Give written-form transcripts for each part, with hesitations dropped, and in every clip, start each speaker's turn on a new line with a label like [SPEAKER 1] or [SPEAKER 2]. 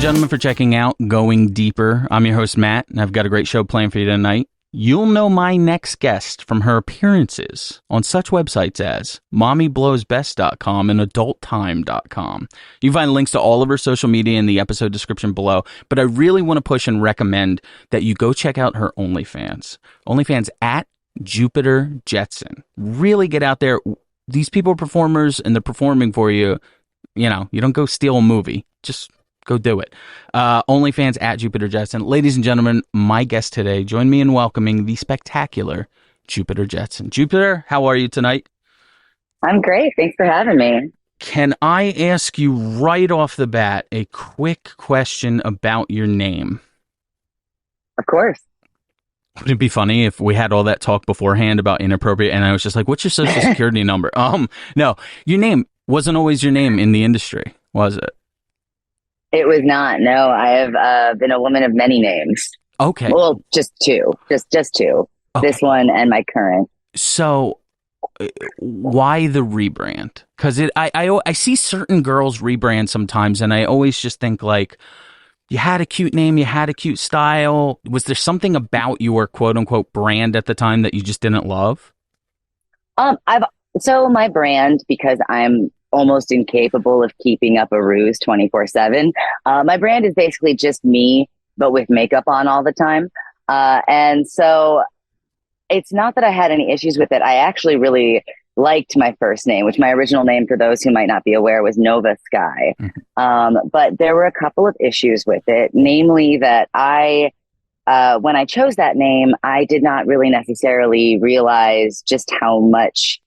[SPEAKER 1] gentlemen, for checking out Going Deeper. I'm your host, Matt, and I've got a great show planned for you tonight. You'll know my next guest from her appearances on such websites as mommyblowsbest.com and adulttime.com. You can find links to all of her social media in the episode description below, but I really want to push and recommend that you go check out her OnlyFans. OnlyFans at Jupiter Jetson. Really get out there. These people are performers and they're performing for you. You know, you don't go steal a movie. Just go do it. OnlyFans at Jupiter Jetson. Ladies and gentlemen, my guest today, join me in welcoming the spectacular Jupiter Jetson. Jupiter, how are you tonight?
[SPEAKER 2] I'm great. Thanks for having me.
[SPEAKER 1] Can I ask you right off the bat a quick question about your name?
[SPEAKER 2] Of course.
[SPEAKER 1] Would it be funny if we had all that talk beforehand about inappropriate and I was just like, what's your social security number? No, your name wasn't always your name in the industry, was it?
[SPEAKER 2] It was not. No, I have been a woman of many names.
[SPEAKER 1] Okay.
[SPEAKER 2] Well, just two. Just two. Okay. This one and my current.
[SPEAKER 1] So why the rebrand? Because I see certain girls rebrand sometimes, and I always just think like, you had a cute name, you had a cute style. Was there something about your quote unquote brand at the time that you just didn't love?
[SPEAKER 2] So my brand, because I'm almost incapable of keeping up a ruse 24/7. My brand is basically just me, but with makeup on all the time. And so it's not that I had any issues with it. I actually really liked my first name, which my original name, for those who might not be aware, was Nova Sky. But there were a couple of issues with it, namely that when I chose that name, I did not really necessarily realize just how much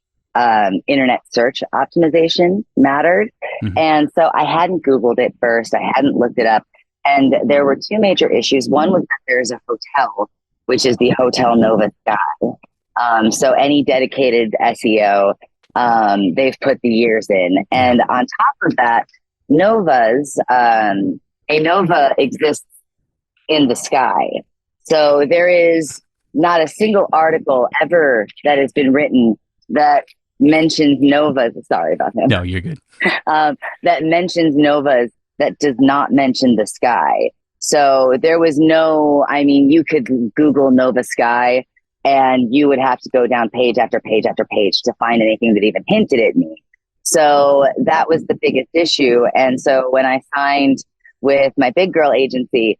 [SPEAKER 2] internet search optimization mattered. And so I hadn't Googled it first. I hadn't looked it up. And there were two major issues. One was that there's a hotel, which is the Hotel Nova Sky. So any dedicated SEO, they've put the years in. And on top of that, Novas, a Nova exists in the sky. So there is not a single article ever that has been written that mentions novas. Sorry about him.
[SPEAKER 1] No, you're good.
[SPEAKER 2] That mentions novas that does not mention the sky. So there was you could Google Nova Sky and you would have to go down page after page after page to find anything that even hinted at me. So that was the biggest issue. And so when I signed with my big girl agency,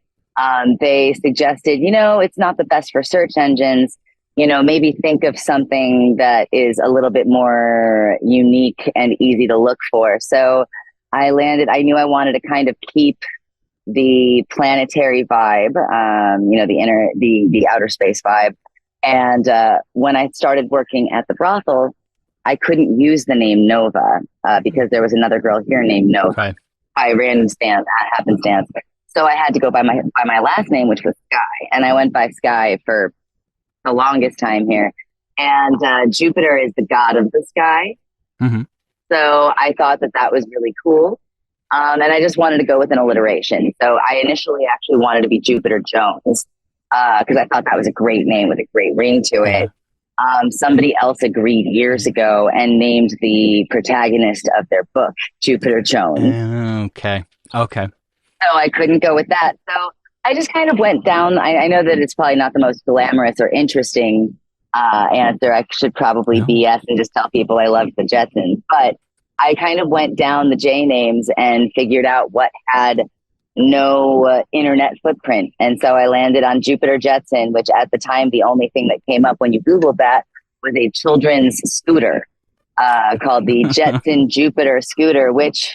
[SPEAKER 2] they suggested, it's not the best for search engines. Maybe think of something that is a little bit more unique and easy to look for. So I knew I wanted to kind of keep the planetary vibe, the outer space vibe. And when I started working at the brothel, I couldn't use the name Nova because there was another girl here named Nova.
[SPEAKER 1] Okay.
[SPEAKER 2] By happenstance. So I had to go by my last name, which was Sky. And I went by Sky for the longest time here. And Jupiter is the god of the sky. So I thought that was really cool. And I just wanted to go with an alliteration. So I initially actually wanted to be Jupiter Jones because I thought that was a great name with a great ring to it. Somebody else agreed years ago and named the protagonist of their book Jupiter Jones.
[SPEAKER 1] Okay.
[SPEAKER 2] So I couldn't go with that. So I just kind of went down. I know that it's probably not the most glamorous or interesting answer. I should probably BS and just tell people I love the Jetsons. But I kind of went down the J names and figured out what had no internet footprint. And so I landed on Jupiter Jetson, which at the time, the only thing that came up when you Googled that was a children's scooter called the Jetson Jupiter scooter, which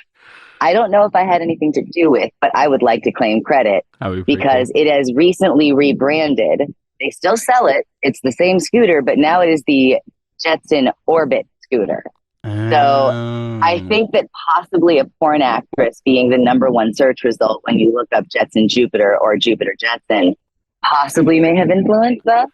[SPEAKER 2] I don't know if I had anything to do with, but I would like to claim credit because it has recently rebranded. They still sell it. It's the same scooter, but now it is the Jetson Orbit scooter. So I think that possibly a porn actress being the #1 search result when you look up Jetson Jupiter or Jupiter Jetson possibly may have influenced that.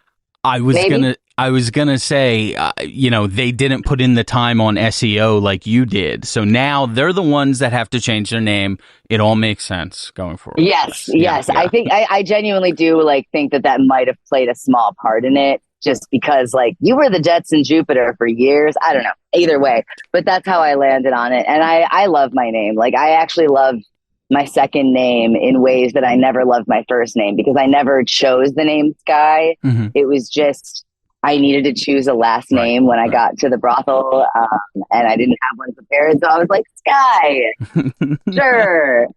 [SPEAKER 1] I was gonna say, they didn't put in the time on SEO like you did, so now they're the ones that have to change their name. It all makes sense going forward.
[SPEAKER 2] Yes. Yeah. I think I genuinely do think that might have played a small part in it, just because you were the Jetson Jupiter for years. I don't know. Either way, but that's how I landed on it, and I love my name. I actually love my second name in ways that I never loved my first name, because I never chose the name Sky.
[SPEAKER 1] Mm-hmm.
[SPEAKER 2] It was just, I needed to choose a last name when I got to the brothel, and I didn't have one prepared. So I was like, Sky, sure.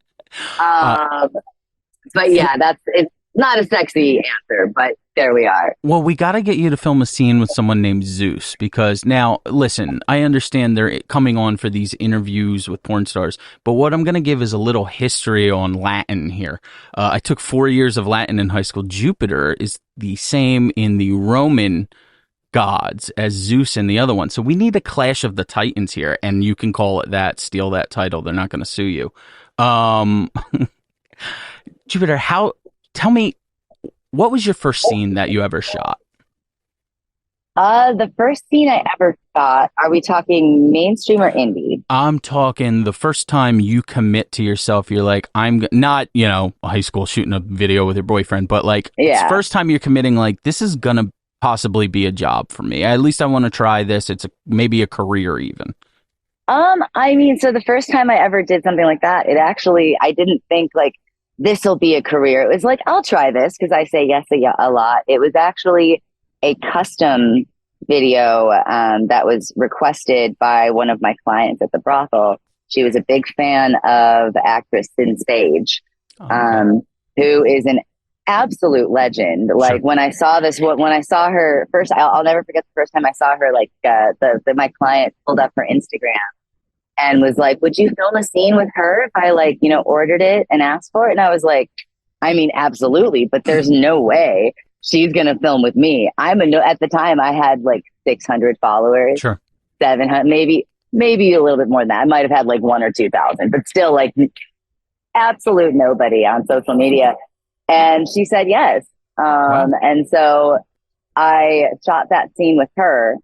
[SPEAKER 2] But yeah, it's not a sexy answer, but there we are.
[SPEAKER 1] Well, we got to get you to film a scene with someone named Zeus, because now, listen, I understand they're coming on for these interviews with porn stars, but what I'm going to give is a little history on Latin here. I took 4 years of Latin in high school. Jupiter is the same in the Roman gods as Zeus and the other one. So we need a clash of the titans here, and you can call it that, steal that title. They're not going to sue you. Jupiter, tell me, what was your first scene that you ever shot?
[SPEAKER 2] The first scene I ever shot, are we talking mainstream or indie?
[SPEAKER 1] I'm talking the first time you commit to yourself. You're like, I'm not, high school shooting a video with your boyfriend, but like, it's the first time you're committing, like, this is going to possibly be a job for me. At least I want to try this. It's maybe a career even.
[SPEAKER 2] I mean, so the first time I ever did something like that, I didn't think like, this will be a career. It was like, I'll try this because I say yes a lot. It was actually a custom video that was requested by one of my clients at the brothel. She was a big fan of actress Sin Sage, who is an absolute legend. Like when I saw her first, I'll never forget the first time I saw her. Like my client pulled up her Instagram and was like, would you film a scene with her if I ordered it and asked for it? And I was like, I mean, absolutely, but there's no way she's going to film with me. At the time I had like 600 followers, 700, maybe a little bit more than that. I might've had like 1,000 or 2,000, but still like absolute nobody on social media. And she said yes. And so I shot that scene with her.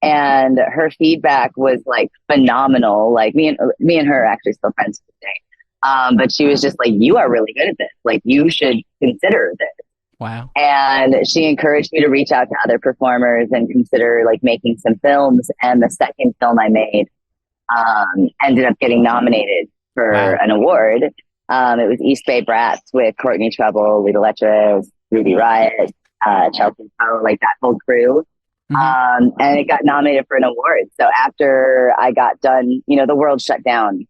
[SPEAKER 2] And her feedback was like phenomenal. Like me and her are actually still friends today. But she was just like, you are really good at this. Like you should consider this.
[SPEAKER 1] Wow.
[SPEAKER 2] And she encouraged me to reach out to other performers and consider like making some films. And the second film I made ended up getting nominated for an award. It was East Bay Brats with Courtney Trouble, Lita Letras, Ruby Riot, Chelsea Poe, like that whole crew. And it got nominated for an award. So after I got done, the world shut down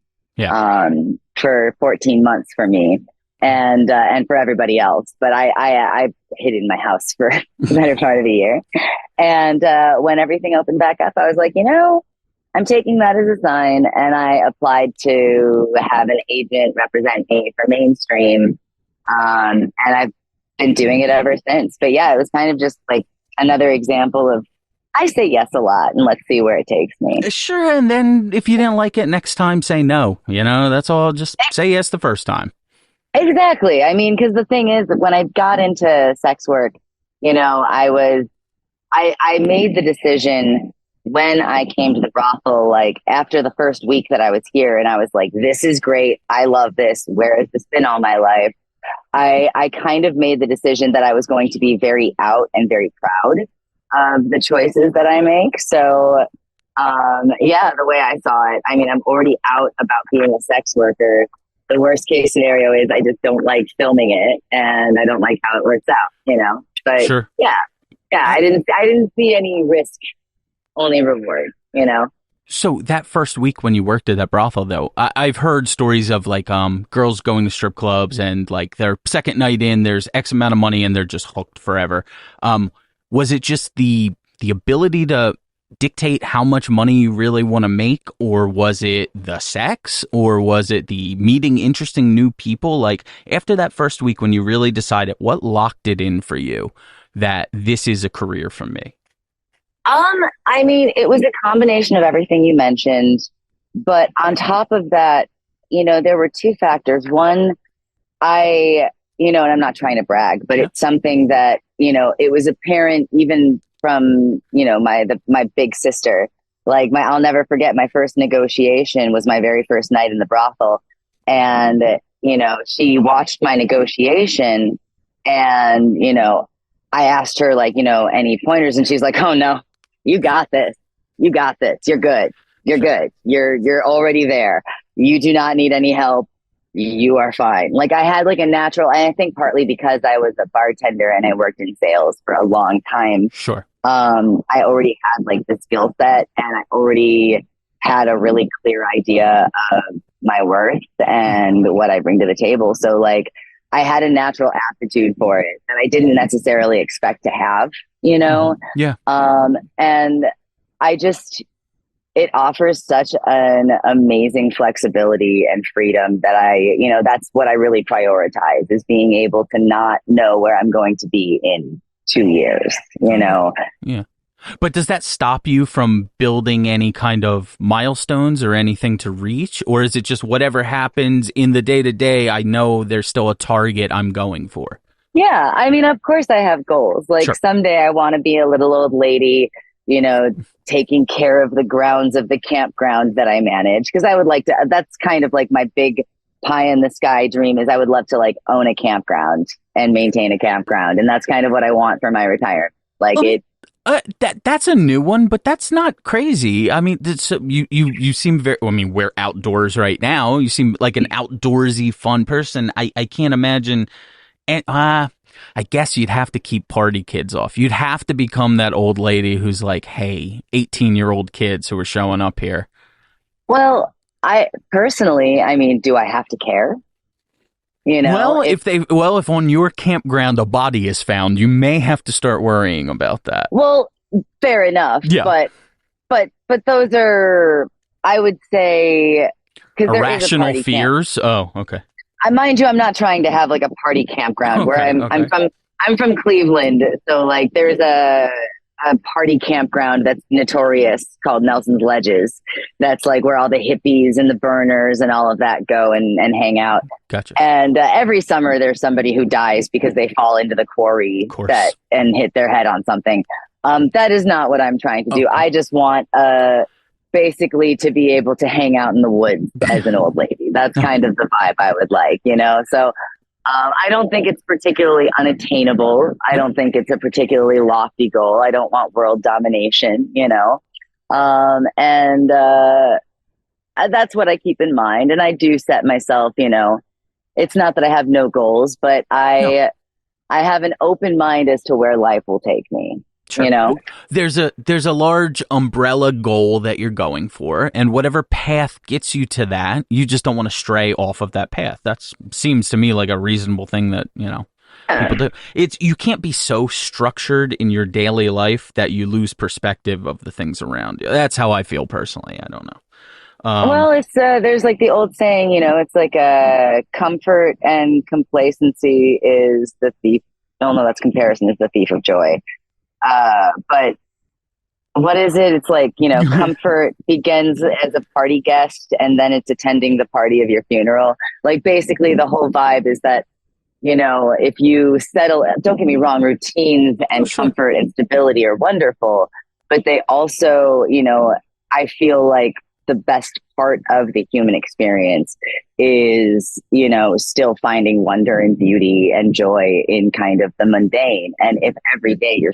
[SPEAKER 2] for 14 months for me and for everybody else. But I hid in my house for the better part of a year. And when everything opened back up, I was like, I'm taking that as a sign. And I applied to have an agent represent me for mainstream. And I've been doing it ever since. But yeah, it was kind of just like another example of, I say yes a lot and let's see where it takes me.
[SPEAKER 1] Sure. And then if you didn't like it next time, say no. That's all. Just say yes the first time.
[SPEAKER 2] Exactly. I mean, because the thing is, when I got into sex work, I made the decision when I came to the brothel, like after the first week that I was here, and I was like, this is great. I love this. Where has this been all my life? I kind of made the decision that I was going to be very out and very proud of the choices that I make. So, the way I saw it, I mean, I'm already out about being a sex worker. The worst case scenario is I just don't like filming it and I don't like how it works out, but I didn't see any risk, only reward,
[SPEAKER 1] So that first week when you worked at that brothel, though, I've heard stories of like girls going to strip clubs and like their second night in, there's X amount of money and they're just hooked forever. Was it just the ability to dictate how much money you really want to make, or was it the sex, or was it the meeting interesting new people? Like after that first week when you really decided, what locked it in for you that this is a career for me?
[SPEAKER 2] I mean, it was a combination of everything you mentioned, but on top of that, there were two factors. One, and I'm not trying to brag, but it's something that, it was apparent even from, my big sister, like I'll never forget my first negotiation was my very first night in the brothel. And, she watched my negotiation and, I asked her any pointers and she's like, oh no, you got this. You got this. You're good. You're good. You're already there. You do not need any help. you are fine. Like I had like a natural, and I think partly because I was a bartender and I worked in sales for a long time.
[SPEAKER 1] Sure.
[SPEAKER 2] I already had like the skill set, and I already had a really clear idea of my worth and what I bring to the table. So like I had a natural aptitude for it that I didn't necessarily expect to have, you know?
[SPEAKER 1] Yeah.
[SPEAKER 2] And I just, it offers such an amazing flexibility and freedom that that's what I really prioritize, is being able to not know where I'm going to be in 2 years, you know?
[SPEAKER 1] Yeah. But does that stop you from building any kind of milestones or anything to reach? Or is it just whatever happens in the day to day, I know there's still a target I'm going for?
[SPEAKER 2] Yeah. I mean, of course I have goals. Like
[SPEAKER 1] Sure.
[SPEAKER 2] someday I want to be a little old lady, taking care of the grounds of the campground that I manage. Cause I would like to, that's kind of like my big pie in the sky dream, is I would love to like own a campground and maintain a campground. And that's kind of what I want for my retirement. Like
[SPEAKER 1] that's a new one, but that's not crazy. I mean, you seem very. I mean, we're outdoors right now. You seem like an outdoorsy, fun person. I can't imagine. And I guess you'd have to keep party kids off. You'd have to become that old lady who's like, "Hey, 18-year-old kids who are showing up here."
[SPEAKER 2] well, I personally, I mean, do I have to care?
[SPEAKER 1] Well, if on your campground a body is found, you may have to start worrying about that.
[SPEAKER 2] Well, fair enough.
[SPEAKER 1] Yeah.
[SPEAKER 2] But those are, I would say, because
[SPEAKER 1] irrational fears. Oh, okay.
[SPEAKER 2] Mind you, I'm not trying to have like a party campground where I'm from Cleveland, so like there's a party campground that's notorious called Nelson's Ledges. That's like where all the hippies and the burners and all of that go and hang out.
[SPEAKER 1] Gotcha.
[SPEAKER 2] And every summer there's somebody who dies because they fall into the quarry and hit their head on something. That is not what I'm trying to do. I just want basically to be able to hang out in the woods as an old lady. That's kind of the vibe I would like, So I don't think it's particularly unattainable. I don't think it's a particularly lofty goal. I don't want world domination, and that's what I keep in mind. And I do set myself, it's not that I have no goals, but I have an open mind as to where life will take me.
[SPEAKER 1] Sure. There's a large umbrella goal that you're going for, and whatever path gets you to that, you just don't want to stray off of that path. That seems to me like a reasonable thing that, people do. You can't be so structured in your daily life that you lose perspective of the things around you. That's how I feel personally. I don't know.
[SPEAKER 2] Well, it's there's like the old saying, it's like comfort and complacency is the thief. No, that's comparison is the thief of joy. But what is it? It's like, comfort begins as a party guest and then it's attending the party of your funeral. Like basically the whole vibe is that, if you settle, don't get me wrong, routines and comfort and stability are wonderful, but they also, I feel like the best part of the human experience is, still finding wonder and beauty and joy in kind of the mundane. And if every day you're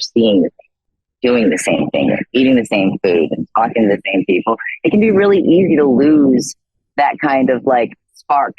[SPEAKER 2] doing the same thing, eating the same food and talking to the same people, it can be really easy to lose that kind of like spark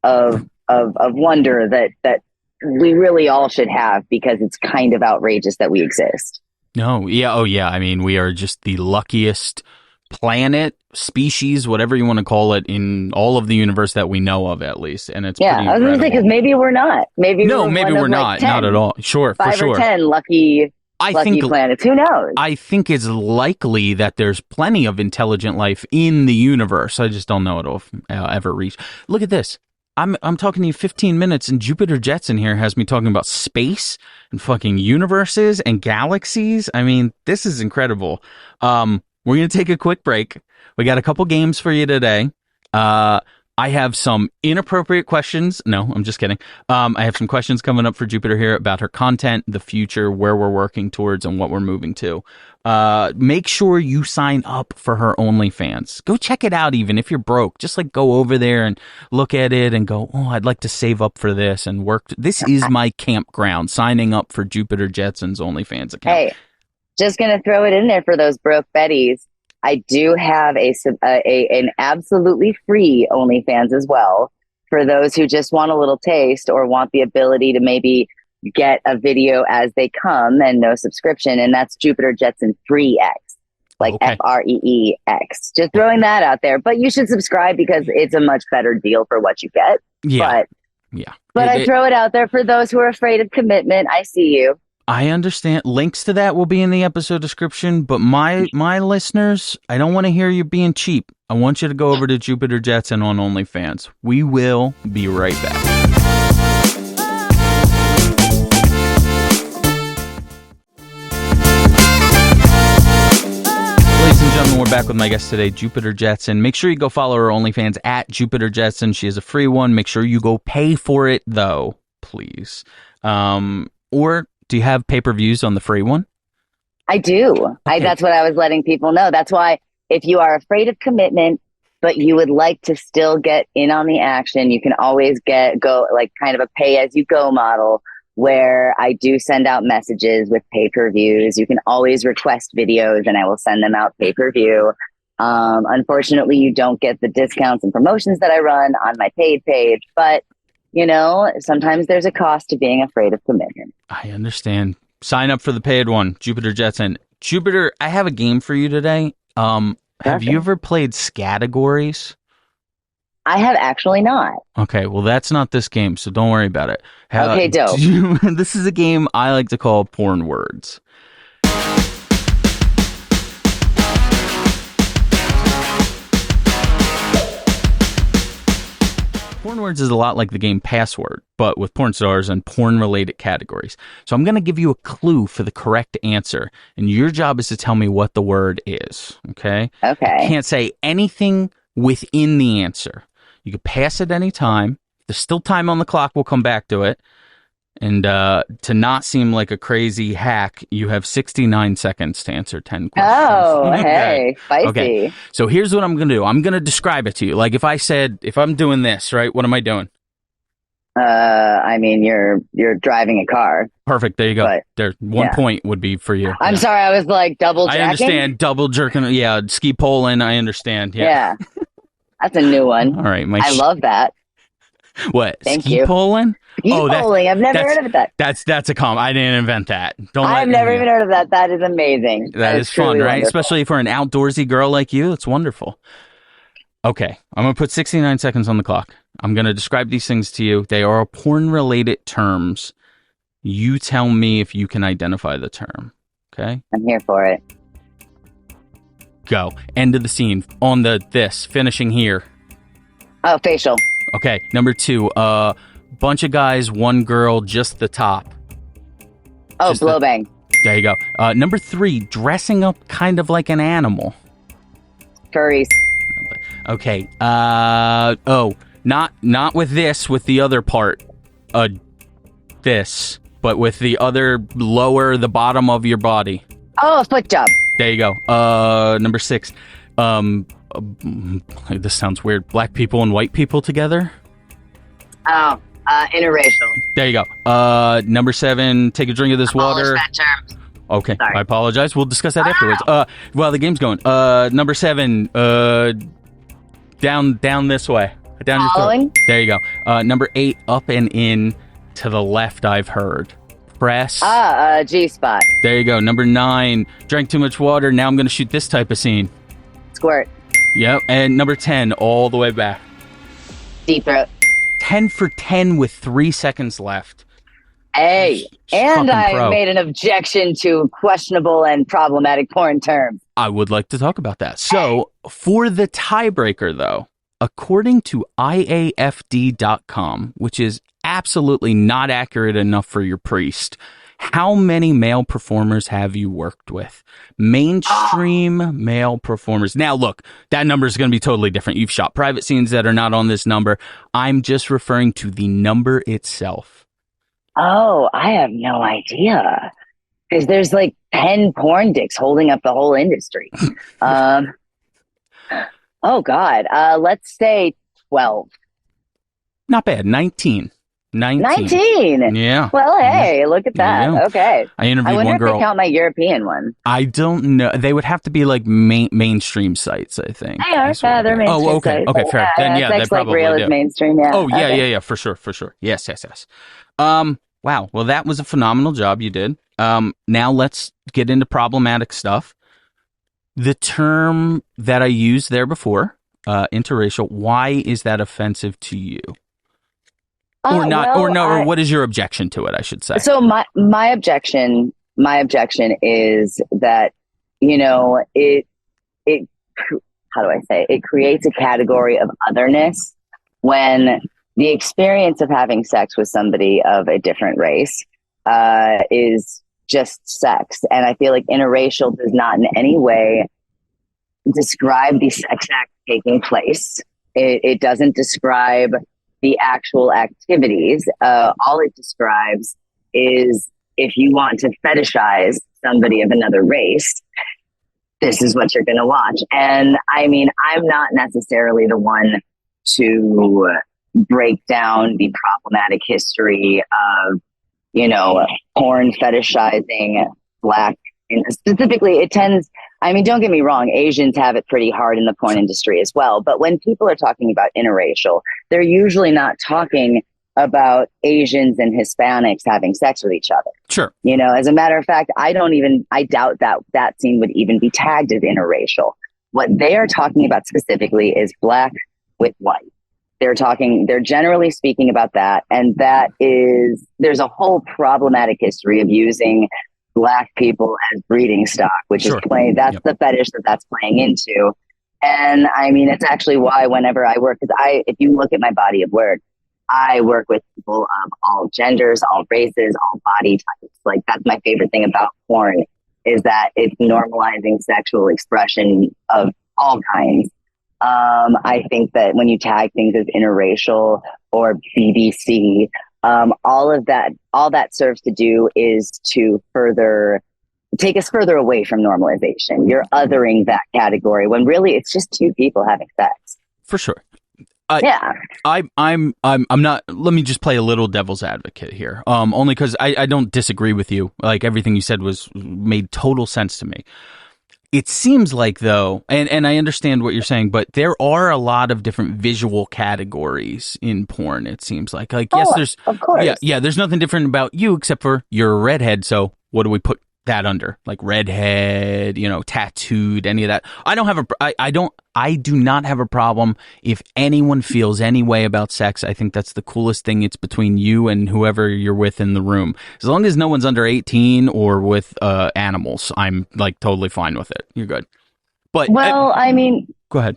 [SPEAKER 2] of wonder that we really all should have, because it's kind of outrageous that we exist.
[SPEAKER 1] No. Yeah. Oh yeah. I mean, we are just the luckiest planet, species, whatever you want to call it, in all of the universe that we know of, at least. And it's pretty
[SPEAKER 2] I was going to say, because maybe we're not. Maybe we're not.
[SPEAKER 1] Like 10, not at all. Sure, for sure.
[SPEAKER 2] 5 or 10 lucky planets. Who knows?
[SPEAKER 1] I think it's likely that there's plenty of intelligent life in the universe. I just don't know it'll ever reach. Look at this. I'm talking to you 15 minutes, and Jupiter Jetson here has me talking about space and fucking universes and galaxies. I mean, this is incredible. We're going to take a quick break. We got a couple games for you today. I have some inappropriate questions. No, I'm just kidding. I have some questions coming up for Jupiter here about her content, the future, where we're working towards, and what we're moving to. Make sure you sign up for her OnlyFans. Go check it out, even if you're broke. Just like go over there and look at it and go, oh, I'd like to save up for this and work. This is my campground, signing up for Jupiter Jetson's OnlyFans account.
[SPEAKER 2] Hey, just going to throw it in there for those broke Betties. I do have an absolutely free OnlyFans as well. for those who just want a little taste or want the ability to maybe get a video as they come and no subscription. And that's Jupiter Jetson 3X, like FREEX. Just throwing that out there. But you should subscribe because it's a much better deal for what you get.
[SPEAKER 1] Yeah.
[SPEAKER 2] But I throw it out there for those who are afraid of commitment. I see you.
[SPEAKER 1] I understand. Links to that will be in the episode description. But my listeners, I don't want to hear you being cheap. I want you to go over to Jupiter Jetson on OnlyFans. We will be right back. Ladies and gentlemen, we're back with my guest today, Jupiter Jetson. Make sure you go follow her OnlyFans at Jupiter Jetson. She is a free one. Make sure you go pay for it, though, please. Or do you have pay-per-views on the free one?
[SPEAKER 2] I do. Okay. That's what I was letting people know. That's why if you are afraid of commitment, but you would like to still get in on the action, you can always go like kind of a pay-as-you-go model where I do send out messages with pay-per-views. You can always request videos and I will send them out pay-per-view. Unfortunately, you don't get the discounts and promotions that I run on my paid page, but you know, sometimes there's a cost to being afraid of commitment.
[SPEAKER 1] I understand. Sign up for the paid one, Jupiter Jetson. Jupiter, I have a game for you today. Have you ever played Scattergories?
[SPEAKER 2] I have actually not.
[SPEAKER 1] Okay, well, that's not this game, so don't worry about it.
[SPEAKER 2] Okay, dope.
[SPEAKER 1] This is a game I like to call Porn Words. Porn Words is a lot like the game Password, but with porn stars and porn-related categories. So I'm going to give you a clue for the correct answer, and your job is to tell me what the word is, okay?
[SPEAKER 2] Okay.
[SPEAKER 1] You can't say anything within the answer. You can pass at any time. There's still time on the clock. We'll come back to it. And to not seem like a crazy hack, you have 69 seconds to answer 10 questions.
[SPEAKER 2] Oh, hey, spicy.
[SPEAKER 1] Okay, so here's what I'm going to do. I'm going to describe it to you. Like if I'm doing this, right, what am I doing?
[SPEAKER 2] I mean, you're driving a car.
[SPEAKER 1] Perfect. There you go. But, there, one point would be for you.
[SPEAKER 2] I'm sorry, I was like double jacking.
[SPEAKER 1] I understand. Double jerking. Yeah, ski poling. I understand. Yeah.
[SPEAKER 2] That's a new one.
[SPEAKER 1] All right.
[SPEAKER 2] I love that.
[SPEAKER 1] What?
[SPEAKER 2] Thank
[SPEAKER 1] ski
[SPEAKER 2] you.
[SPEAKER 1] Poling?
[SPEAKER 2] Ski poling. I've never heard of that.
[SPEAKER 1] That's a I didn't invent that.
[SPEAKER 2] I've never even heard of that. That is amazing.
[SPEAKER 1] That is fun, right?
[SPEAKER 2] Wonderful.
[SPEAKER 1] Especially for an outdoorsy girl like you. It's wonderful. Okay. I'm going to put 69 seconds on the clock. I'm going to describe these things to you. They are porn-related terms. You tell me if you can identify the term. Okay?
[SPEAKER 2] I'm here for it.
[SPEAKER 1] Go. End of the scene. On this. Finishing here.
[SPEAKER 2] Oh, facial.
[SPEAKER 1] Okay, number 2, bunch of guys, one girl, just the top.
[SPEAKER 2] Oh, blow bang.
[SPEAKER 1] There you go. Number 3, dressing up kind of like an animal.
[SPEAKER 2] Furries.
[SPEAKER 1] Okay. Not with this, with the other part. This, but with the other the bottom of your body.
[SPEAKER 2] Oh, a foot job.
[SPEAKER 1] There you go. Number 6, this sounds weird. Black people and white people together?
[SPEAKER 2] Oh, interracial.
[SPEAKER 1] There you go. Number 7, take a drink of this water.
[SPEAKER 2] That term.
[SPEAKER 1] Okay,
[SPEAKER 2] sorry.
[SPEAKER 1] I apologize. We'll discuss that afterwards. Well, the game's going. Number 7, down this way. Down your throat. There you go. Number 8, up and in to the left, I've heard. Press.
[SPEAKER 2] G-spot.
[SPEAKER 1] There you go. Number 9, drank too much water. Now I'm going to shoot this type of scene.
[SPEAKER 2] Squirt.
[SPEAKER 1] Yep. And number 10, all the way back.
[SPEAKER 2] Deep throat.
[SPEAKER 1] 10 for 10 with 3 seconds left.
[SPEAKER 2] Hey, and I made an objection to questionable and problematic porn terms.
[SPEAKER 1] I would like to talk about that. So, for the tiebreaker, though, according to IAFD.com, which is absolutely not accurate enough for your priest, how many male performers have you worked with? Mainstream male performers. Now, look, that number is going to be totally different. You've shot private scenes that are not on this number. I'm just referring to the number itself.
[SPEAKER 2] Oh, I have no idea. Because there's like 10 porn dicks holding up the whole industry. Oh, God. Let's say 12.
[SPEAKER 1] Not bad. 19. 19.
[SPEAKER 2] 19.
[SPEAKER 1] Yeah.
[SPEAKER 2] Well, hey, look at that.
[SPEAKER 1] Yeah.
[SPEAKER 2] Okay.
[SPEAKER 1] I interviewed
[SPEAKER 2] wonder
[SPEAKER 1] one
[SPEAKER 2] if
[SPEAKER 1] girl.
[SPEAKER 2] they count my European one.
[SPEAKER 1] I don't know. They would have to be like mainstream sites, I think.
[SPEAKER 2] They are. Yeah, they're mainstream
[SPEAKER 1] okay.
[SPEAKER 2] sites.
[SPEAKER 1] Okay, fair. Then yeah, they
[SPEAKER 2] Sex Like
[SPEAKER 1] probably
[SPEAKER 2] Real
[SPEAKER 1] do.
[SPEAKER 2] is mainstream. Yeah.
[SPEAKER 1] Oh yeah,
[SPEAKER 2] Okay.
[SPEAKER 1] yeah, for sure. Yes. Wow. Well, that was a phenomenal job you did. Now let's get into problematic stuff. The term that I used there before, interracial. Why is that offensive to you? Or not?
[SPEAKER 2] Well,
[SPEAKER 1] or no? Or what is your objection to it? I should say.
[SPEAKER 2] So my objection is that, it how do I say, it creates a category of otherness when the experience of having sex with somebody of a different race is just sex. And I feel like interracial does not in any way describe the sex act taking place. It doesn't describe the actual activities. All it describes is, if you want to fetishize somebody of another race, this is what you're going to watch. And I mean, I'm not necessarily the one to break down the problematic history of, porn fetishizing Black. And specifically, it tends, I mean, don't get me wrong, Asians have it pretty hard in the porn industry as well. But when people are talking about interracial, they're usually not talking about Asians and Hispanics having sex with each other.
[SPEAKER 1] Sure.
[SPEAKER 2] As a matter of fact, I doubt that scene would even be tagged as interracial. What they are talking about specifically is Black with white. They're generally speaking about that. And there's a whole problematic history of using Black people as breeding stock, which is playing, that's the fetish that's playing into. And I mean, it's actually why whenever I work, because if you look at my body of work, I work with people of all genders, all races, all body types. Like, that's my favorite thing about porn, is that it's normalizing sexual expression of all kinds. I think that when you tag things as interracial or BBC, all that serves to do is to take us further away from normalization. You're othering that category when really it's just two people having sex.
[SPEAKER 1] For sure.
[SPEAKER 2] Yeah.
[SPEAKER 1] I'm not, let me just play a little devil's advocate here. Only because I don't disagree with you. Like, everything you said made total sense to me. It seems like, though, and I understand what you're saying, but there are a lot of different visual categories in porn, it seems like. Yes, there's,
[SPEAKER 2] of course.
[SPEAKER 1] Yeah, there's nothing different about you except for you're a redhead, so what do we put that under? Like redhead, tattooed, any of that. I do not have a problem if anyone feels any way about sex. I think that's the coolest thing. It's between you and whoever you're with in the room. As long as no one's under 18 or with animals, I'm like totally fine with it. You're good. But
[SPEAKER 2] I mean,
[SPEAKER 1] go ahead.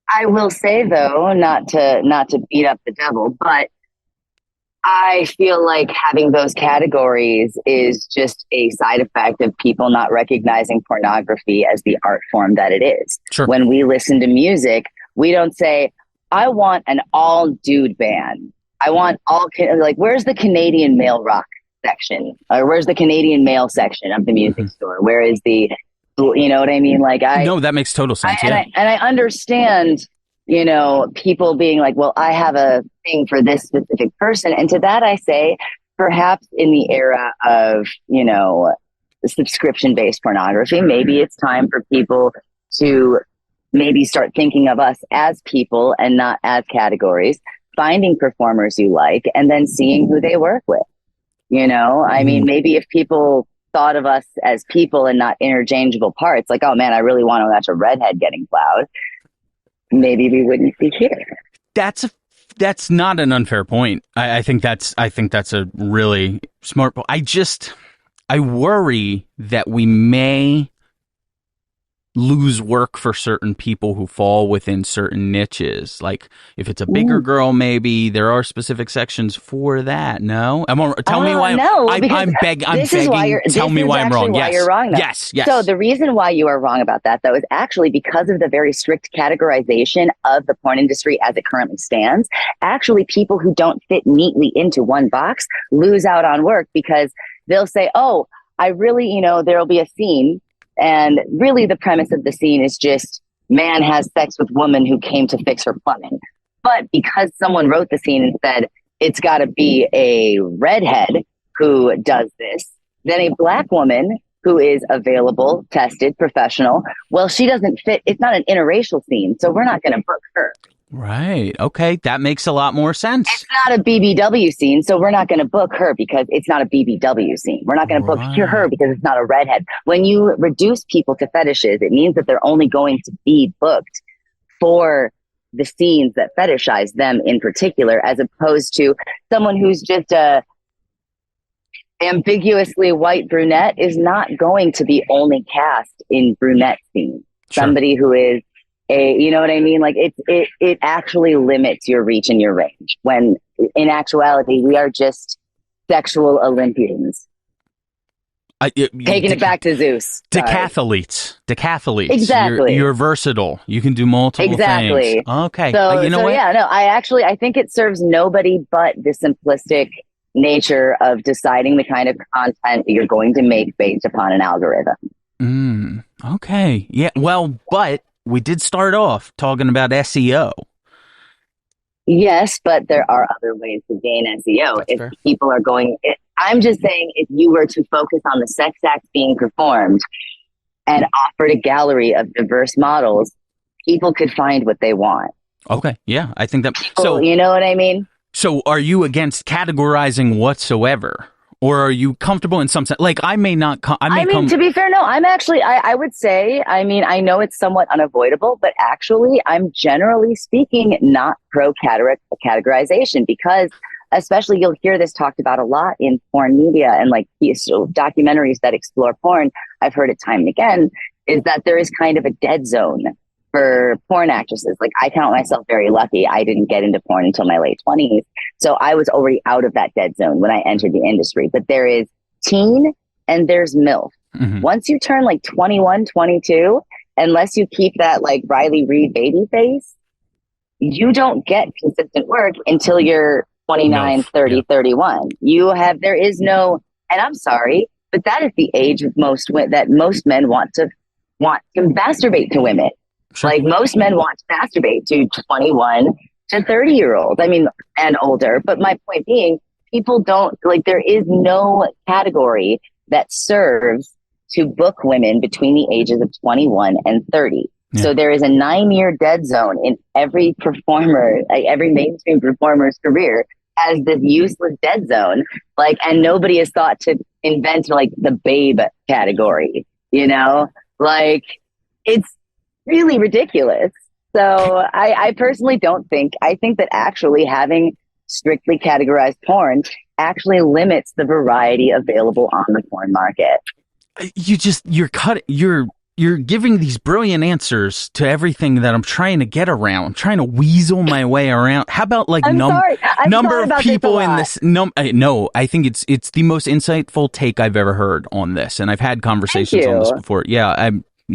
[SPEAKER 2] I will say, though, not to beat up the devil, but I feel like having those categories is just a side effect of people not recognizing pornography as the art form that it is.
[SPEAKER 1] Sure.
[SPEAKER 2] When we listen to music, we don't say, I want an all dude band. I want where's the Canadian male rock section? Or where's the Canadian male section of the music store? Where is the, you know what I mean? No,
[SPEAKER 1] that makes total sense.
[SPEAKER 2] And I understand, people being like, well, I have a thing for this specific person. And to that I say, perhaps in the era of, subscription-based pornography, maybe it's time for people to maybe start thinking of us as people and not as categories, finding performers you like, and then seeing who they work with. I mean, maybe if people thought of us as people and not interchangeable parts, like, oh man, I really want to watch a redhead getting plowed, maybe we wouldn't be here.
[SPEAKER 1] That's not an unfair point. I think that's a really smart point. I worry that we may lose work for certain people who fall within certain niches. Like, if it's a bigger girl, maybe there are specific sections for that. No, tell me why. I'm begging. Tell me why I'm wrong.
[SPEAKER 2] Yes, you're wrong. Though.
[SPEAKER 1] Yes.
[SPEAKER 2] So the reason why you are wrong about that, though, is actually because of the very strict categorization of the porn industry as it currently stands. Actually, people who don't fit neatly into one box lose out on work because they'll say, "Oh, I really, there'll be a scene." And really the premise of the scene is just man has sex with woman who came to fix her plumbing. But because someone wrote the scene and said, it's got to be a redhead who does this, then a black woman who is available, tested, professional. Well, she doesn't fit. It's not an interracial scene, so we're not going to book her.
[SPEAKER 1] Right. Okay. That makes a lot more sense.
[SPEAKER 2] It's not a BBW scene, so we're not going to book her because it's not a BBW scene. We're not going to book her because it's not a redhead. When you reduce people to fetishes, it means that they're only going to be booked for the scenes that fetishize them in particular, as opposed to someone who's just a ambiguously white brunette is not going to be only cast in brunette scenes. Sure. Somebody who is you know what I mean? Like it actually limits your reach and your range, when in actuality, we are just sexual Olympians. Taking it back to Zeus.
[SPEAKER 1] Decathletes.
[SPEAKER 2] Exactly.
[SPEAKER 1] You're versatile. You can do multiple things. Okay.
[SPEAKER 2] So,
[SPEAKER 1] you know what?
[SPEAKER 2] Yeah, no, I think it serves nobody but the simplistic nature of deciding the kind of content that you're going to make based upon an algorithm.
[SPEAKER 1] Okay. Yeah. Well, but we did start off talking about SEO.
[SPEAKER 2] Yes, but there are other ways to gain SEO.
[SPEAKER 1] That's
[SPEAKER 2] if
[SPEAKER 1] fair.
[SPEAKER 2] People are going, I'm just saying, if you were to focus on the sex act being performed and offered a gallery of diverse models, people could find what they want.
[SPEAKER 1] Okay. Yeah, I think that.
[SPEAKER 2] So, you know what I mean?
[SPEAKER 1] So are you against categorizing whatsoever? Or are you comfortable in some sense? Like, I may not.
[SPEAKER 2] To be fair, no. I'm actually. I would say. I mean, I know it's somewhat unavoidable, but actually, I'm generally speaking not pro categorization, because, especially, you'll hear this talked about a lot in porn media and like documentaries that explore porn. I've heard it time and again. Is that there is kind of a dead zone for porn actresses. Like, I count myself very lucky. I didn't get into porn until my late 20s. So I was already out of that dead zone when I entered the industry. But there is teen and there's MILF. Mm-hmm. Once you turn like 21, 22, unless you keep that like Riley Reid baby face, you don't get consistent work until you're 29, 30, 31. There is no, and I'm sorry, but that is the age of most men want to masturbate to women. Sure. Like, most men want to masturbate to 21 to 30-year-olds. I mean, and older. But my point being, people don't, like, there is no category that serves to book women between the ages of 21 and 30. Yeah. So there is a 9-year dead zone in every performer, like every mainstream performer's career has this useless dead zone. Like, and nobody has thought to invent like the babe category, you know? Like, it's really ridiculous. So I personally I think that actually having strictly categorized porn actually limits the variety available on the porn market. You're
[SPEAKER 1] giving these brilliant answers to everything that I'm trying to get around. I'm trying to weasel my way around. How about like number of people in this? No, I think it's the most insightful take I've ever heard on this, and I've had conversations on this before.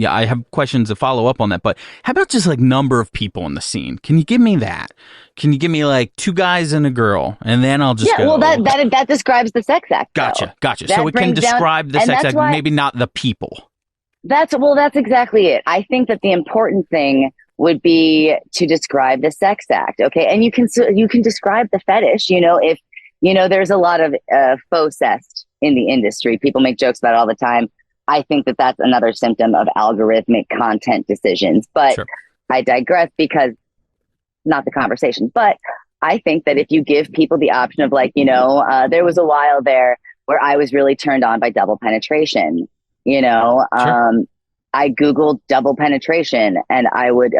[SPEAKER 1] I have questions to follow up on that, but how about just like number of people in the scene? Can you give me that? Can you give me like 2 guys and a girl, and then I'll just go.
[SPEAKER 2] Well, that describes the sex act.
[SPEAKER 1] Gotcha. So it can describe the sex act, maybe not the people.
[SPEAKER 2] That's exactly it. I think that the important thing would be to describe the sex act, okay? And you can describe the fetish. You know, if there's a lot of faux cest in the industry. People make jokes about it all the time. I think that that's another symptom of algorithmic content decisions. But sure. I digress, because not the conversation. But I think that if you give people the option of like, there was a while there where I was really turned on by double penetration. Sure. I Googled double penetration, and I was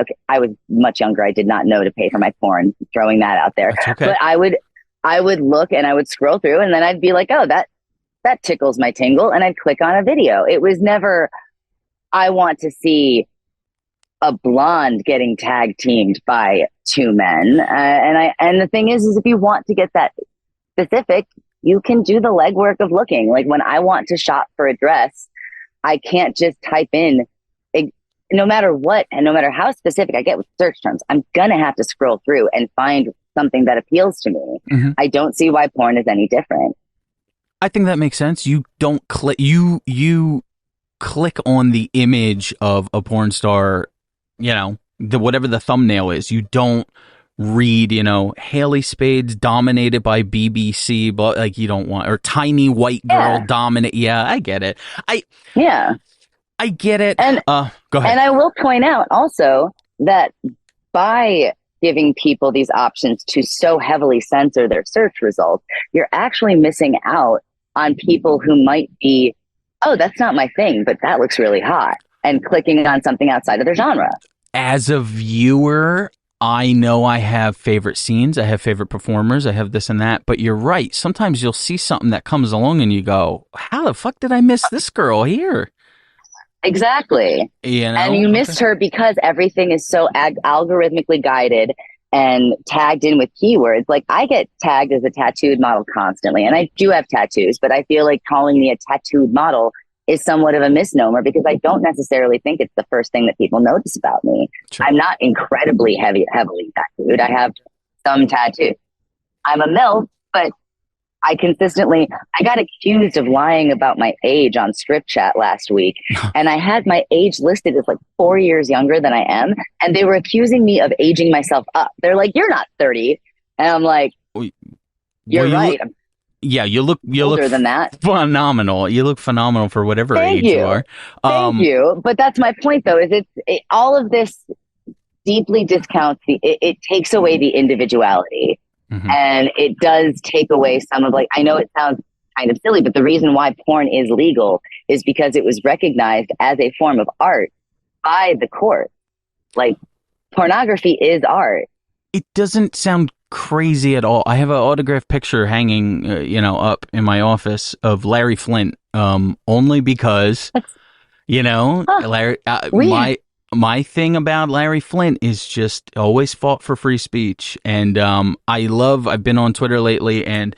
[SPEAKER 2] much younger. I did not know to pay for my porn, throwing that out there.
[SPEAKER 1] That's okay.
[SPEAKER 2] But I would look and I would scroll through, and then I'd be like, oh, that tickles my tingle, and I'd click on a video. It was never, I want to see a blonde getting tag teamed by 2 men. And the thing is if you want to get that specific, you can do the legwork of looking. Like, when I want to shop for a dress, I can't just type in, no matter what, and no matter how specific I get with search terms, I'm going to have to scroll through and find something that appeals to me. Mm-hmm. I don't see why porn is any different.
[SPEAKER 1] I think that makes sense. You don't click, you click on the image of a porn star, whatever the thumbnail is. You don't read, Haley Spade's dominated by BBC, but like you don't want, or tiny white girl dominate. Yeah, I get it. I get it.
[SPEAKER 2] And
[SPEAKER 1] go ahead.
[SPEAKER 2] And I will point out also that by giving people these options to so heavily censor their search results, you're actually missing out on people who might be, oh, that's not my thing, but that looks really hot, and clicking on something outside of their genre.
[SPEAKER 1] As a viewer, I know I have favorite scenes, I have favorite performers, I have this and that, but you're right. Sometimes you'll see something that comes along and you go, how the fuck did I miss this girl here?
[SPEAKER 2] Exactly. And you missed her because everything is so algorithmically guided and tagged in with keywords. Like, I get tagged as a tattooed model constantly, and I do have tattoos, but I feel like calling me a tattooed model is somewhat of a misnomer because I don't necessarily think it's the first thing that people notice about me. Sure. I'm not incredibly heavily tattooed. I have some tattoos. I'm a MILF, but I got accused of lying about my age on Script Chat last week. And I had my age listed as like 4 years younger than I am. And they were accusing me of aging myself up. They're like, you're not 30. And I'm like, you're right.
[SPEAKER 1] You look
[SPEAKER 2] older than that.
[SPEAKER 1] Phenomenal. You look phenomenal for whatever age you are.
[SPEAKER 2] Thank you. But that's my point, though, is all of this deeply discounts it takes away the individuality. Mm-hmm. And it does take away some of, like, I know it sounds kind of silly, but the reason why porn is legal is because it was recognized as a form of art by the court. Like, pornography is art.
[SPEAKER 1] It doesn't sound crazy at all. I have an autographed picture hanging, up in my office of Larry Flint, only because, Larry, my thing about Larry Flint is just always fought for free speech. And I've been on Twitter lately, and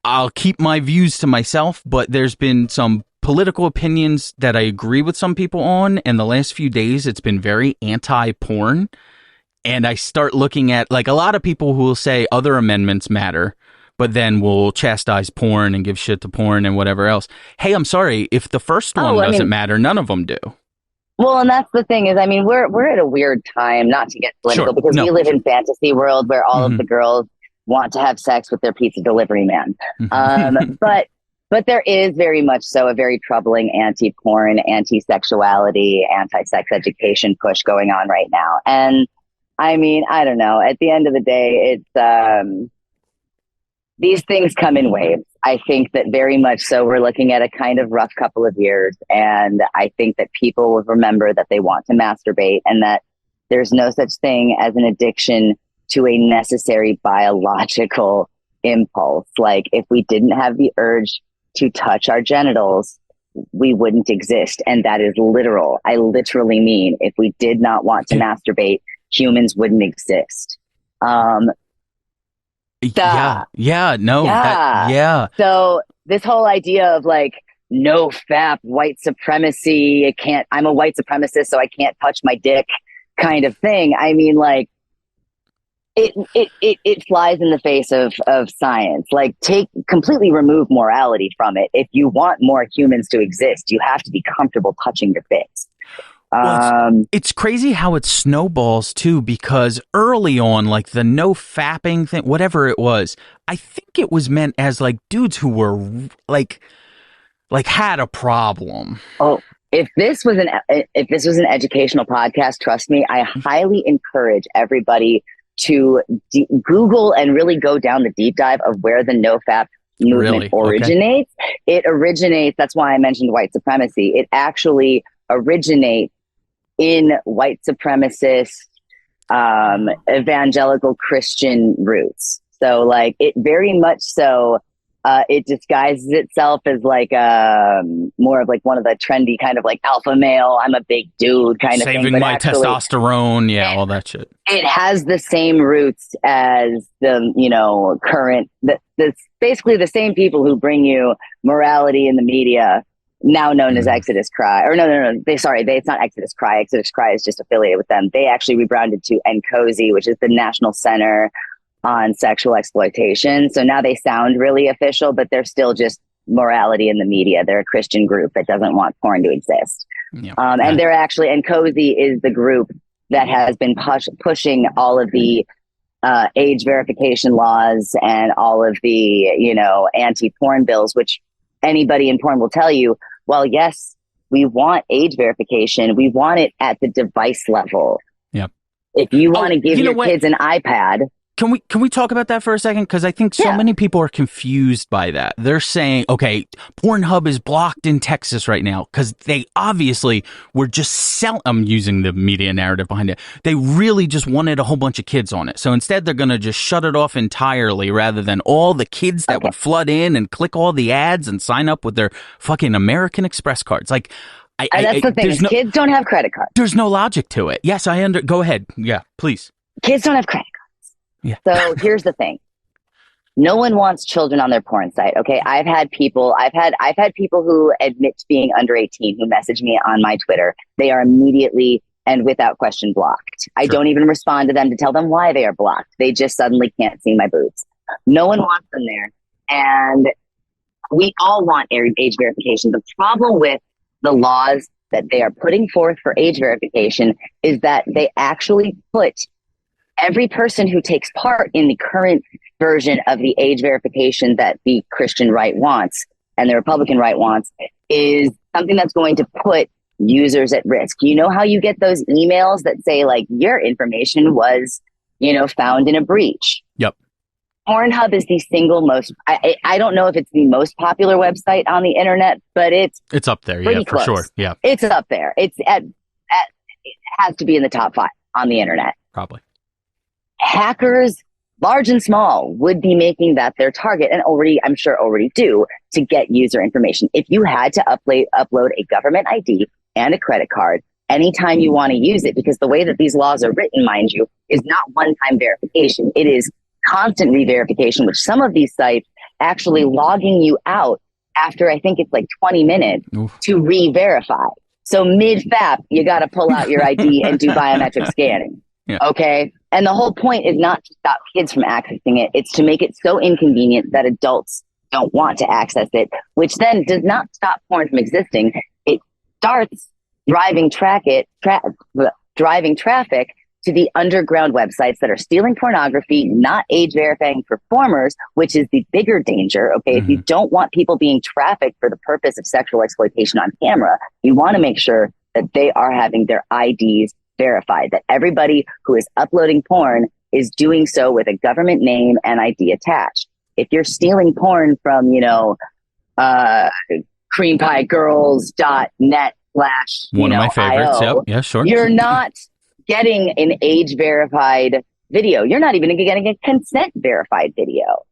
[SPEAKER 1] I'll keep my views to myself, but there's been some political opinions that I agree with some people on. And the last few days, it's been very anti-porn. And I start looking at, like, a lot of people who will say other amendments matter, but then will chastise porn and give shit to porn and whatever else. Hey, I'm sorry. If the first one doesn't matter, none of them do.
[SPEAKER 2] Well, and that's the thing is, I mean, we're at a weird time, not to get political, because we live in fantasy world where all of the girls want to have sex with their pizza delivery man. But there is very much so a very troubling anti-porn, anti-sexuality, anti-sex education push going on right now. And I mean, I don't know. At the end of the day, it's these things come in waves. I think that very much so we're looking at a kind of rough couple of years. And I think that people will remember that they want to masturbate and that there's no such thing as an addiction to a necessary biological impulse. Like, if we didn't have the urge to touch our genitals, we wouldn't exist. And that is literal. I literally mean, if we did not want to masturbate, humans wouldn't exist. So this whole idea of, like, no fap, white supremacy, I'm a white supremacist, so I can't touch my dick kind of thing. I mean, like, it flies in the face of science. Like, completely remove morality from it. If you want more humans to exist, you have to be comfortable touching your bits.
[SPEAKER 1] Well, it's crazy how it snowballs too, because early on, like the no fapping thing, whatever it was, I think it was meant as like dudes who were like had a problem.
[SPEAKER 2] Oh, if this was an educational podcast, trust me, I highly encourage everybody to Google and really go down the deep dive of where the no fap movement originates. Okay. It originates. That's why I mentioned white supremacy. It actually originates in white supremacist, evangelical Christian roots. So, like, it very much so, it disguises itself as like more of like one of the trendy kind of like alpha male, I'm a big dude kind of thing.
[SPEAKER 1] Saving my testosterone, all that shit.
[SPEAKER 2] It has the same roots as the, current, that's basically the same people who bring you morality in the media, now known as Exodus Cry. Or no. It's not Exodus Cry. Exodus Cry is just affiliated with them. They actually rebranded to NCOSY, which is the National Center on Sexual Exploitation. So now they sound really official, but they're still just morality in the media. They're a Christian group that doesn't want porn to exist. Yeah. And they're actually, NCOSY is the group that has been pushing all of the age verification laws and all of the, you know, anti-porn bills, which anybody in porn will tell you, well, yes, we want age verification. We want it at the device level.
[SPEAKER 1] Yeah.
[SPEAKER 2] If you want to give your kids an iPad.
[SPEAKER 1] Can we talk about that for a second? Because I think so many people are confused by that. They're saying, okay, Pornhub is blocked in Texas right now because they obviously were just selling. I'm using the media narrative behind it. They really just wanted a whole bunch of kids on it. So instead, they're going to just shut it off entirely rather than all the kids that would flood in and click all the ads and sign up with their fucking American Express cards. Like,
[SPEAKER 2] and that's the thing. Kids don't have credit cards.
[SPEAKER 1] There's no logic to it. Yes, go ahead. Yeah, please.
[SPEAKER 2] Kids don't have credit cards.
[SPEAKER 1] Yeah.
[SPEAKER 2] So here's the thing. No one wants children on their porn site. Okay. I've had people who admit to being under 18 who message me on my Twitter. They are immediately and without question blocked. I don't even respond to them to tell them why they are blocked. They just suddenly can't see my boobs. No one wants them there. And we all want age verification. The problem with the laws that they are putting forth for age verification is that they actually put every person who takes part in the current version of the age verification that the Christian right wants and the Republican right wants is something that's going to put users at risk. You know how you get those emails that say like your information was, you know, found in a breach?
[SPEAKER 1] Yep.
[SPEAKER 2] Pornhub is the single most, I don't know if it's the most popular website on the internet, but it's
[SPEAKER 1] up there. Yeah,
[SPEAKER 2] close.
[SPEAKER 1] for sure. Yeah.
[SPEAKER 2] It's up there. It's it has to be in the top 5 on the internet.
[SPEAKER 1] Probably.
[SPEAKER 2] Hackers, large and small, would be making that their target, and I'm sure already do, to get user information. If you had to upload a government ID and a credit card anytime you want to use it, because the way that these laws are written, mind you, is not one-time verification. It is constant re-verification, which some of these sites actually logging you out after I think it's like 20 minutes to re-verify. So mid-FAP, you got to pull out your ID and do biometric scanning.
[SPEAKER 1] Yeah.
[SPEAKER 2] Okay. And the whole point is not to stop kids from accessing it. It's to make it so inconvenient that adults don't want to access it, which then does not stop porn from existing. It starts driving traffic to the underground websites that are stealing pornography, not age verifying performers, which is the bigger danger. Okay. Mm-hmm. If you don't want people being trafficked for the purpose of sexual exploitation on camera, you want to make sure that they are having their IDs verified, that everybody who is uploading porn is doing so with a government name and ID attached. If you're stealing porn from, you know, creampiegirls.net /
[SPEAKER 1] one of my favorites.
[SPEAKER 2] IO,
[SPEAKER 1] yep. Yeah, sure.
[SPEAKER 2] You're not getting an age verified video. You're not even getting a consent verified video.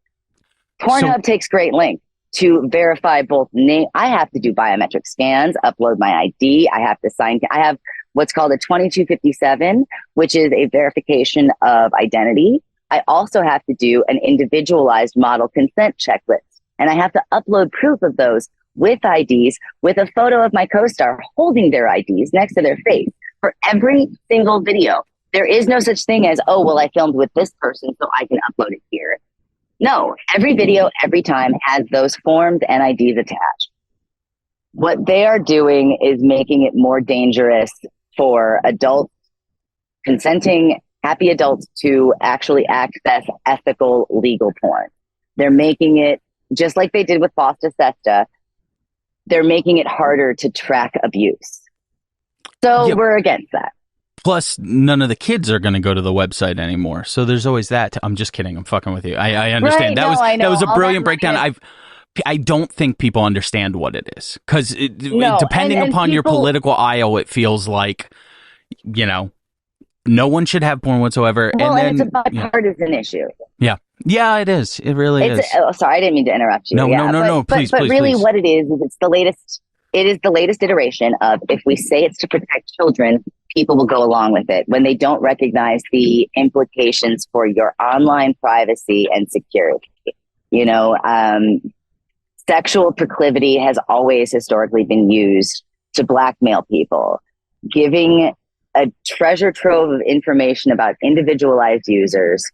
[SPEAKER 2] Pornhub takes great length to verify both name. I have to do biometric scans, upload my ID. I have to sign. I have what's called a 2257, which is a verification of identity. I also have to do an individualized model consent checklist. And I have to upload proof of those with IDs, with a photo of my co-star holding their IDs next to their face for every single video. There is no such thing as, oh, well, I filmed with this person, so I can upload it here. No, every video, every time has those forms and IDs attached. What they are doing is making it more dangerous for adults, consenting, happy adults, to actually access ethical, legal porn. They're making it, just like they did with Fosta Sesta, they're making it harder to track abuse. So we're against that.
[SPEAKER 1] Plus, none of the kids are going to go to the website anymore. So there's always that. I'm just kidding. I'm fucking with you. I understand.
[SPEAKER 2] Right,
[SPEAKER 1] that was a brilliant breakdown. I don't think people understand what it is, because depending upon your political aisle, it feels like, you know, no one should have porn whatsoever.
[SPEAKER 2] Well, and it's a bipartisan issue.
[SPEAKER 1] Yeah. Yeah, it is. It really is.
[SPEAKER 2] Oh, sorry, I didn't mean to interrupt you.
[SPEAKER 1] No. Please,
[SPEAKER 2] but really
[SPEAKER 1] please.
[SPEAKER 2] What it is it's the latest. It is the latest iteration of, if we say it's to protect children, people will go along with it when they don't recognize the implications for your online privacy and security. You know, sexual proclivity has always historically been used to blackmail people. Giving a treasure trove of information about individualized users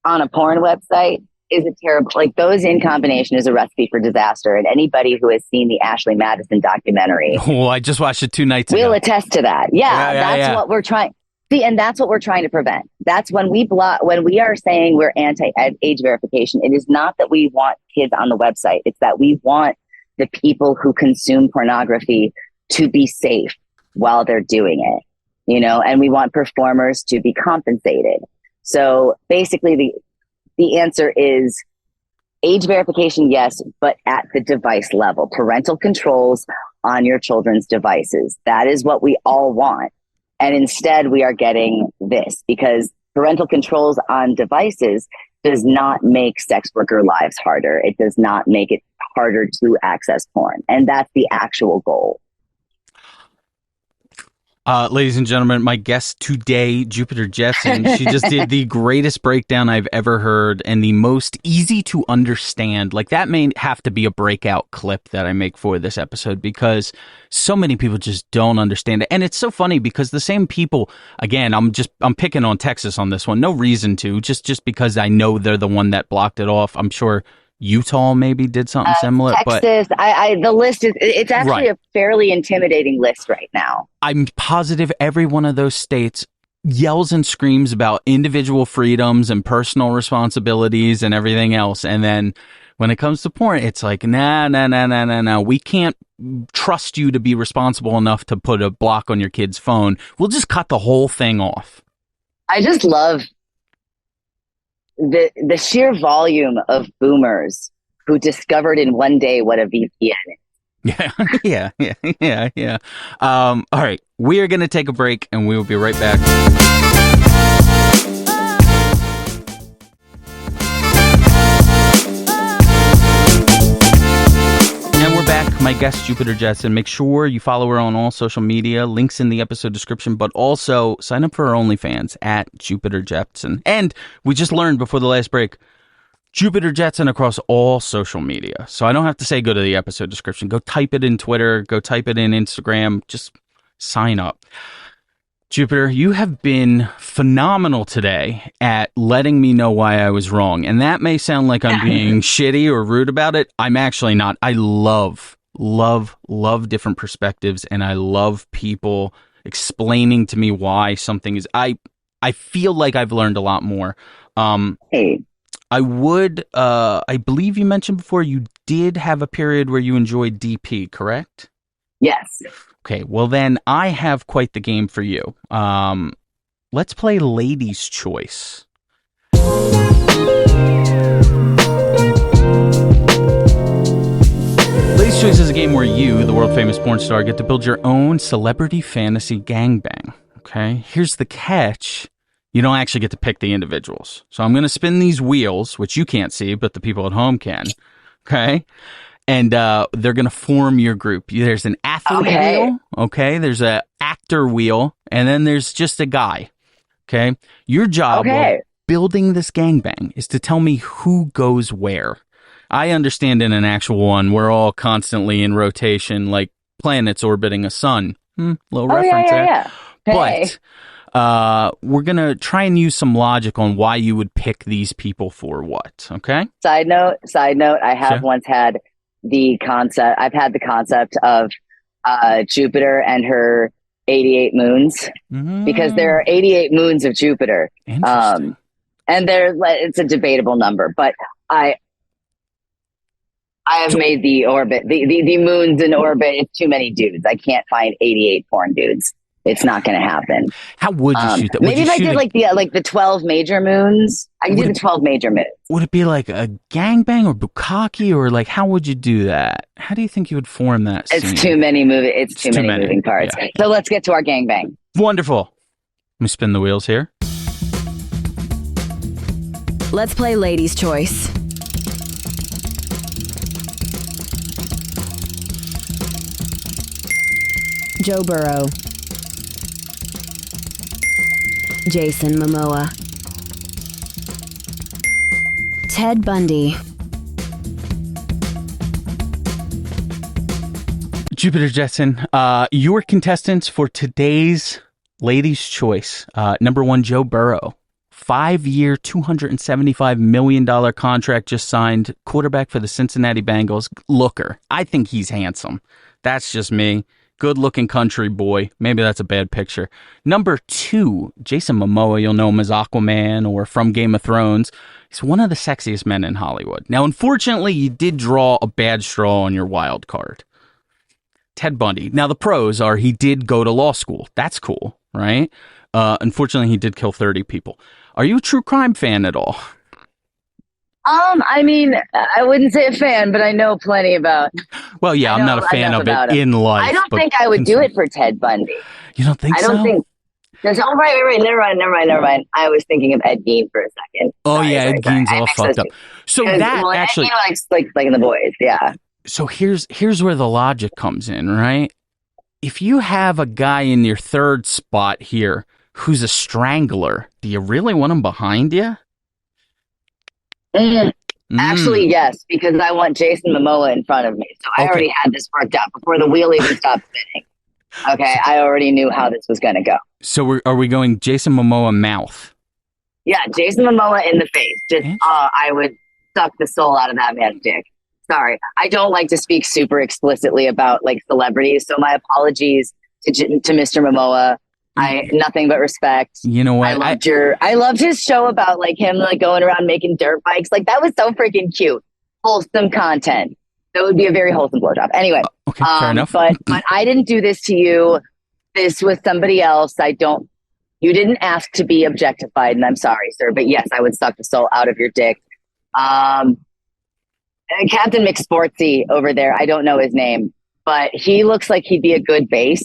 [SPEAKER 2] on a porn website is a terrible, like, those in combination is a recipe for disaster. And anybody who has seen the Ashley Madison documentary,
[SPEAKER 1] I just watched it 2 nights ago,
[SPEAKER 2] will attest to that. That's what we're trying. See, and that's what we're trying to prevent. That's when when we are saying we're anti-age verification, it is not that we want kids on the website. It's that we want the people who consume pornography to be safe while they're doing it, and we want performers to be compensated. So basically the answer is age verification, yes, but at the device level, parental controls on your children's devices. That is what we all want. And instead, we are getting this because parental controls on devices does not make sex worker lives harder. It does not make it harder to access porn. And that's the actual goal.
[SPEAKER 1] Ladies and gentlemen, my guest today, Jupiter Jetson, she just did the greatest breakdown I've ever heard and the most easy to understand. Like, that may have to be a breakout clip that I make for this episode because so many people just don't understand it. And it's so funny because the same people, again, I'm picking on Texas on this one. No reason to, just because I know they're the one that blocked it off. I'm sure Utah maybe did something similar.
[SPEAKER 2] Texas, but the list it's actually
[SPEAKER 1] right.
[SPEAKER 2] A fairly intimidating list right now.
[SPEAKER 1] I'm positive every one of those states yells and screams about individual freedoms and personal responsibilities and everything else. And then when it comes to porn, it's like, nah. We can't trust you to be responsible enough to put a block on your kid's phone. We'll just cut the whole thing off.
[SPEAKER 2] I just love the sheer volume of boomers who discovered in one day what a VPN is.
[SPEAKER 1] Yeah. All right, we are going to take a break and we will be right back. And we're back. My guest, Jupiter Jetson. Make sure you follow her on all social media. Links in the episode description, but also sign up for her OnlyFans at Jupiter Jetson. And we just learned before the last break, Jupiter Jetson across all social media. So I don't have to say go to the episode description. Go type it in Twitter. Go type it in Instagram. Just sign up. Jupiter, you have been phenomenal today at letting me know why I was wrong. And that may sound like I'm being shitty or rude about it. I'm actually not. I love different perspectives, and I love people explaining to me why something is. I feel like I've learned a lot more.
[SPEAKER 2] Hey.
[SPEAKER 1] I believe you mentioned before you did have a period where you enjoyed DP, correct?
[SPEAKER 2] Yes.
[SPEAKER 1] Okay, well then I have quite the game for you. Let's play Ladies' Choice. Ladies' Choice is a game where you, the world-famous porn star, get to build your own celebrity fantasy gangbang. Okay, here's the catch. You don't actually get to pick the individuals. So I'm going to spin these wheels, which you can't see, but the people at home can. Okay? And they're going to form your group. There's an athlete wheel. Okay? There's an actor wheel. And then there's just a guy. Okay? Your job while building this gangbang is to tell me who goes where. I understand in an actual one, we're all constantly in rotation, like planets orbiting a sun. Little reference there.
[SPEAKER 2] Yeah. Hey.
[SPEAKER 1] But we're going to try and use some logic on why you would pick these people for what, okay?
[SPEAKER 2] Side note, I have once had I've had the concept of Jupiter and her 88 moons, because there are 88 moons of Jupiter. And it's a debatable number, but I have made the orbit, the moons in orbit. It's too many dudes. I can't find 88 porn dudes. It's not going to happen.
[SPEAKER 1] How would you shoot that?
[SPEAKER 2] Maybe if I did the 12 major moons, I can do the 12 major moons.
[SPEAKER 1] Would it be like a gangbang or bukkake, or like how would you do that? How do you think you would form that scene?
[SPEAKER 2] It's too many moving parts. Yeah. So let's get to our gangbang.
[SPEAKER 1] Wonderful. Let me spin the wheels here.
[SPEAKER 3] Let's play Ladies' Choice. Joe Burrow. Jason Momoa. Ted Bundy.
[SPEAKER 1] Jupiter Jetson, your contestants for today's Ladies' Choice. Number one, Joe Burrow. 5-year, $275 million contract just signed. Quarterback for the Cincinnati Bengals. Looker. I think he's handsome. That's just me. good looking country boy. Maybe that's a bad picture. Number 2, Jason Momoa. You'll know him as Aquaman or from Game of Thrones. He's one of the sexiest men in Hollywood. Now, unfortunately, you did draw a bad straw on your wild card. Ted Bundy. Now, the pros are he did go to law school. That's cool, right? Unfortunately, he did kill 30 people. Are you a true crime fan at all?
[SPEAKER 2] I mean, I wouldn't say a fan, but I know plenty about.
[SPEAKER 1] Well, yeah, I'm not a fan of it in life.
[SPEAKER 2] I don't think I would do it for Ted Bundy.
[SPEAKER 1] You don't think so?
[SPEAKER 2] I don't think. Right. Never mind. I was thinking of Ed Gein for a second.
[SPEAKER 1] Ed Gein's all fucked up. So that actually,
[SPEAKER 2] Ed Gein like in The Boys, yeah.
[SPEAKER 1] So here's where the logic comes in, right? If you have a guy in your third spot here who's a strangler, do you really want him behind you?
[SPEAKER 2] Actually, yes, because I want Jason Momoa in front of me. So I already had this worked out before the wheel even stopped spinning. Okay, I already knew how this was going to go.
[SPEAKER 1] So are we going Jason Momoa mouth?
[SPEAKER 2] Yeah, Jason Momoa in the face. I would suck the soul out of that man's dick. Sorry, I don't like to speak super explicitly about like celebrities, so my apologies to Mr. Momoa. Nothing but respect.
[SPEAKER 1] You know what?
[SPEAKER 2] I loved his show about like him like going around making dirt bikes. Like that was so freaking cute. Wholesome content. That would be a very wholesome blowjob. Anyway,
[SPEAKER 1] okay, fair enough.
[SPEAKER 2] But I didn't do this to you. This was somebody else. You didn't ask to be objectified, and I'm sorry, sir. But yes, I would suck the soul out of your dick. Captain McSportsy over there. I don't know his name, but he looks like he'd be a good base.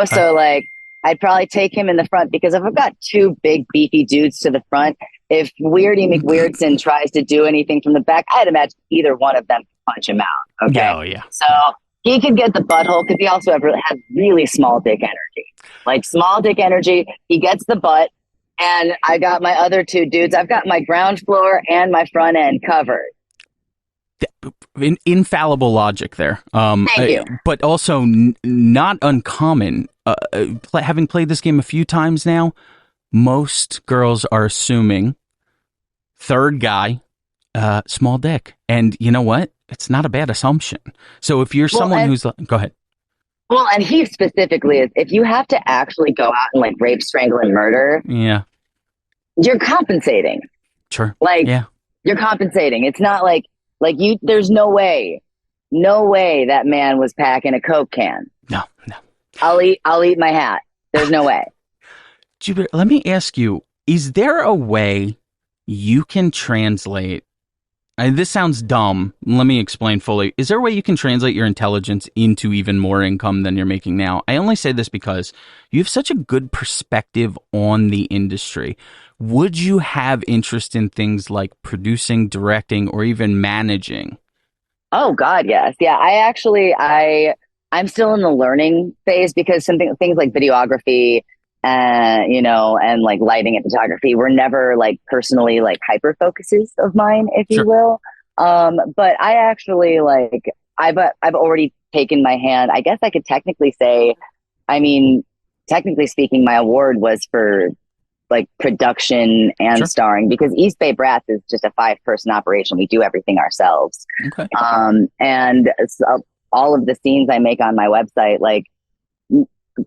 [SPEAKER 2] So like. I'd probably take him in the front because if I've got 2 big beefy dudes to the front, if Weirdy McWeirdson tries to do anything from the back, I'd imagine either one of them could punch him out. Okay.
[SPEAKER 1] Oh, yeah.
[SPEAKER 2] So he could get the butthole because he also has really small dick energy. Like small dick energy, he gets the butt, and I got my other 2 dudes. I've got my ground floor and my front end covered.
[SPEAKER 1] Infallible logic there.
[SPEAKER 2] Thank you.
[SPEAKER 1] But also not uncommon. Having played this game a few times now, most girls are assuming third guy, small dick. And you know what? It's not a bad assumption. So if you're someone who's... Go ahead.
[SPEAKER 2] Well, and he specifically is, if you have to actually go out and like rape, strangle, and murder,
[SPEAKER 1] yeah,
[SPEAKER 2] you're compensating.
[SPEAKER 1] Sure.
[SPEAKER 2] You're compensating. It's not like you, there's no way that man was packing a Coke can.
[SPEAKER 1] No.
[SPEAKER 2] I'll eat my hat. There's no way.
[SPEAKER 1] Jupiter, let me ask you, is there a way you can translate, this sounds dumb, let me explain fully. Is there a way you can translate your intelligence into even more income than you're making now? I only say this because you have such a good perspective on the industry. Would you have interest in things like producing, directing, or even managing?
[SPEAKER 2] Oh God, yes. Yeah, I'm still in the learning phase because things like videography, and like lighting and photography were never like personally like hyper focuses of mine, if you will. But I actually I've already taken my hand. I guess I could technically say, technically speaking, my award was for like production and starring, because East Bay Brats is just a 5-person operation. We do everything ourselves.
[SPEAKER 1] Okay.
[SPEAKER 2] And so all of the scenes I make on my website, like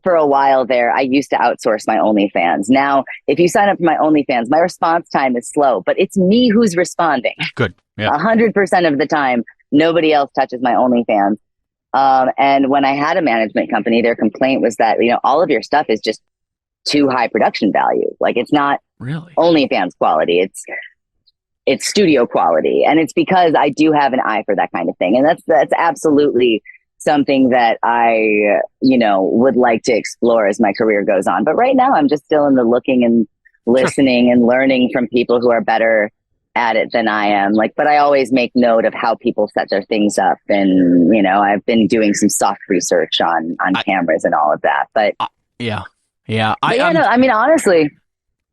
[SPEAKER 2] for a while there, I used to outsource my OnlyFans. Now, if you sign up for my OnlyFans, my response time is slow, but it's me who's responding.
[SPEAKER 1] Good. Yeah.
[SPEAKER 2] 100% of the time, nobody else touches my OnlyFans. And when I had a management company, their complaint was that, all of your stuff is just too high production value. Like it's not
[SPEAKER 1] really
[SPEAKER 2] OnlyFans quality. It's studio quality. And it's because I do have an eye for that kind of thing. And that's absolutely something that I, would like to explore as my career goes on. But right now I'm just still in the looking and listening and learning from people who are better at it than I am. But I always make note of how people set their things up. And, I've been doing some soft research on cameras and all of that. But
[SPEAKER 1] yeah.
[SPEAKER 2] Honestly,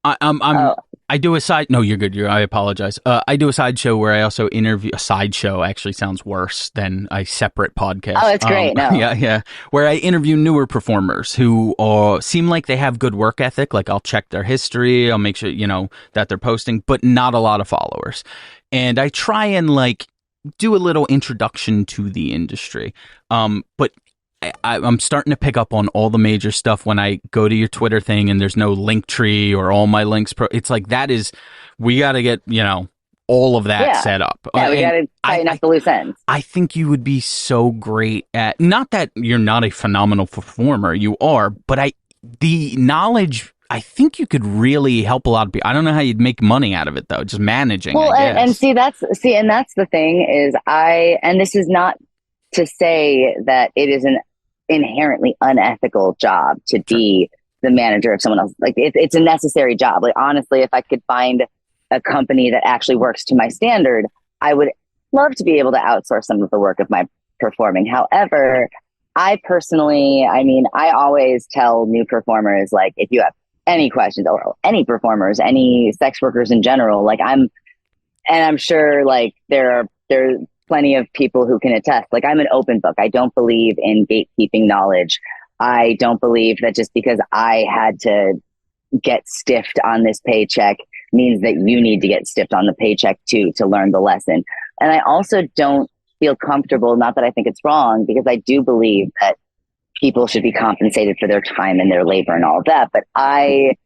[SPEAKER 1] I do a side. No, you're good. I apologize. I do a sideshow where I also interview. A sideshow actually sounds worse than a separate podcast.
[SPEAKER 2] Oh, that's great. No.
[SPEAKER 1] Yeah. Where I interview newer performers who seem like they have good work ethic. Like I'll check their history. I'll make sure, that they're posting, but not a lot of followers. And I try and do a little introduction to the industry. But I'm starting to pick up on all the major stuff when I go to your Twitter thing and there's no link tree or all my links. It's like we got to get, all of that set up.
[SPEAKER 2] Yeah, we got to tighten up the loose ends.
[SPEAKER 1] I think you would be so great at, not that you're not a phenomenal performer, you are, but the knowledge, I think you could really help a lot of people. I don't know how you'd make money out of it though, just managing.
[SPEAKER 2] Well,
[SPEAKER 1] I guess.
[SPEAKER 2] and that's the thing is and this is not to say that it is an inherently unethical job to be the manager of someone else. Like it's a necessary job. Like honestly, if I could find a company that actually works to my standard, I would love to be able to outsource some of the work of my performing. However, I personally, I always tell new performers, like, if you have any questions, or any performers, any sex workers in general, like I'm sure like there's plenty of people who can attest, like I'm an open book. I don't believe in gatekeeping knowledge. I don't believe that just because I had to get stiffed on this paycheck means that you need to get stiffed on the paycheck too to learn the lesson. And I also don't feel comfortable, not that I think it's wrong, because I do believe that people should be compensated for their time and their labor and all of that. But I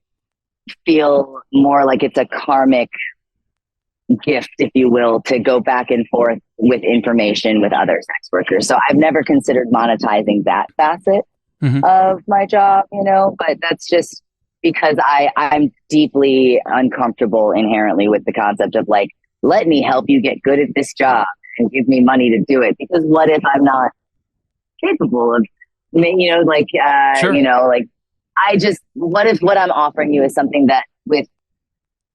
[SPEAKER 2] feel more like it's a karmic gift, if you will, to go back and forth with information with other sex workers. So I've never considered monetizing that facet of my job, but that's just because I'm deeply uncomfortable inherently with the concept of like, let me help you get good at this job and give me money to do it. Because what if I'm not capable of, sure. What if what I'm offering you is something that with,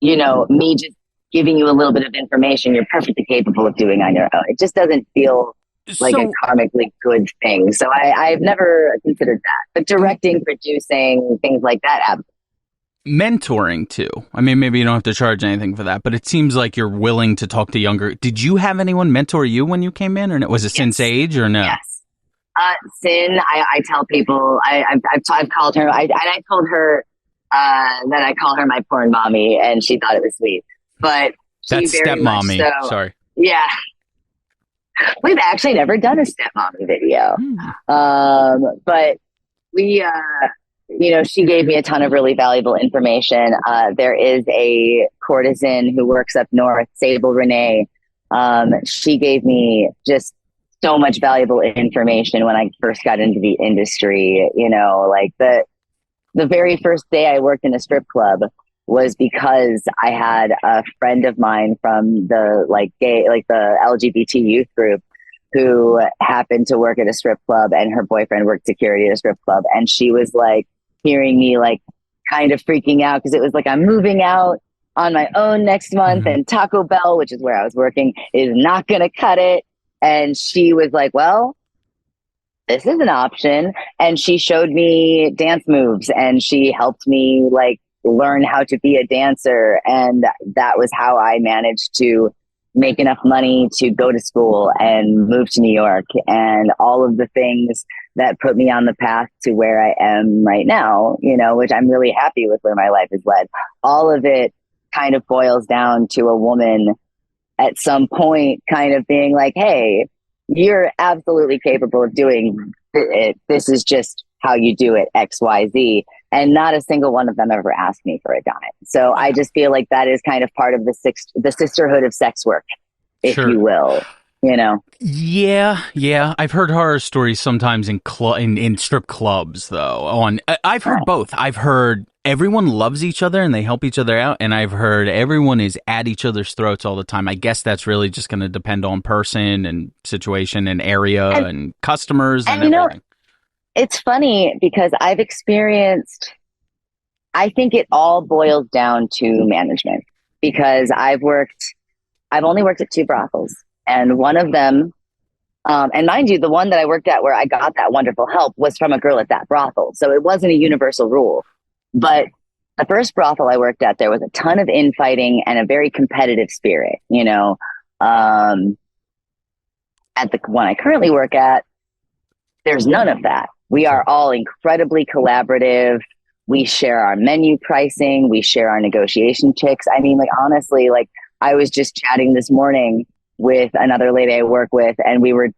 [SPEAKER 2] me just giving you a little bit of information, you're perfectly capable of doing on your own. It just doesn't feel like a karmically good thing. So I've never considered that. But directing, producing, things like that,
[SPEAKER 1] mentoring too. Maybe you don't have to charge anything for that, but it seems like you're willing to talk to younger. Did you have anyone mentor you when you came in, or was it Sin's age or no?
[SPEAKER 2] Yes. Sin, I tell people, I've called her, I told her that I call her my porn mommy, and she thought it was sweet. But
[SPEAKER 1] that's stepmommy.
[SPEAKER 2] So,
[SPEAKER 1] sorry.
[SPEAKER 2] Yeah. We've actually never done a stepmommy video. But we, she gave me a ton of really valuable information. There is a courtesan who works up north, Sable Renee. She gave me just so much valuable information when I first got into the industry. Like the very first day I worked in a strip club was because I had a friend of mine from the the LGBT youth group who happened to work at a strip club, and her boyfriend worked security at a strip club. And she was like hearing me like kind of freaking out because it was like, I'm moving out on my own next month and Taco Bell, which is where I was working, is not going to cut it. And she was like, well, this is an option. And she showed me dance moves, and she helped me like learn how to be a dancer. And that was how I managed to make enough money to go to school and move to New York, and all of the things that put me on the path to where I am right now, which I'm really happy with where my life has led. All of it kind of boils down to a woman at some point kind of being like, hey, you're absolutely capable of doing it. This is just how you do it, XYZ. And not a single one of them ever asked me for a dime. So I just feel like that is kind of part of the sisterhood of sex work, if you will,
[SPEAKER 1] Yeah. I've heard horror stories sometimes in strip clubs, though. I've heard both. I've heard everyone loves each other and they help each other out, and I've heard everyone is at each other's throats all the time. I guess that's really just going to depend on person and situation and area and customers and everything.
[SPEAKER 2] It's funny because I think it all boils down to management, because I've only worked at 2 brothels, and one of them, and mind you, the one that I worked at where I got that wonderful help was from a girl at that brothel. So it wasn't a universal rule. But the first brothel I worked at, there was a ton of infighting and a very competitive spirit, At the one I currently work at, there's none of that. We are all incredibly collaborative. We share our menu pricing. We share our negotiation checks. Honestly, I was just chatting this morning with another lady I work with, and we were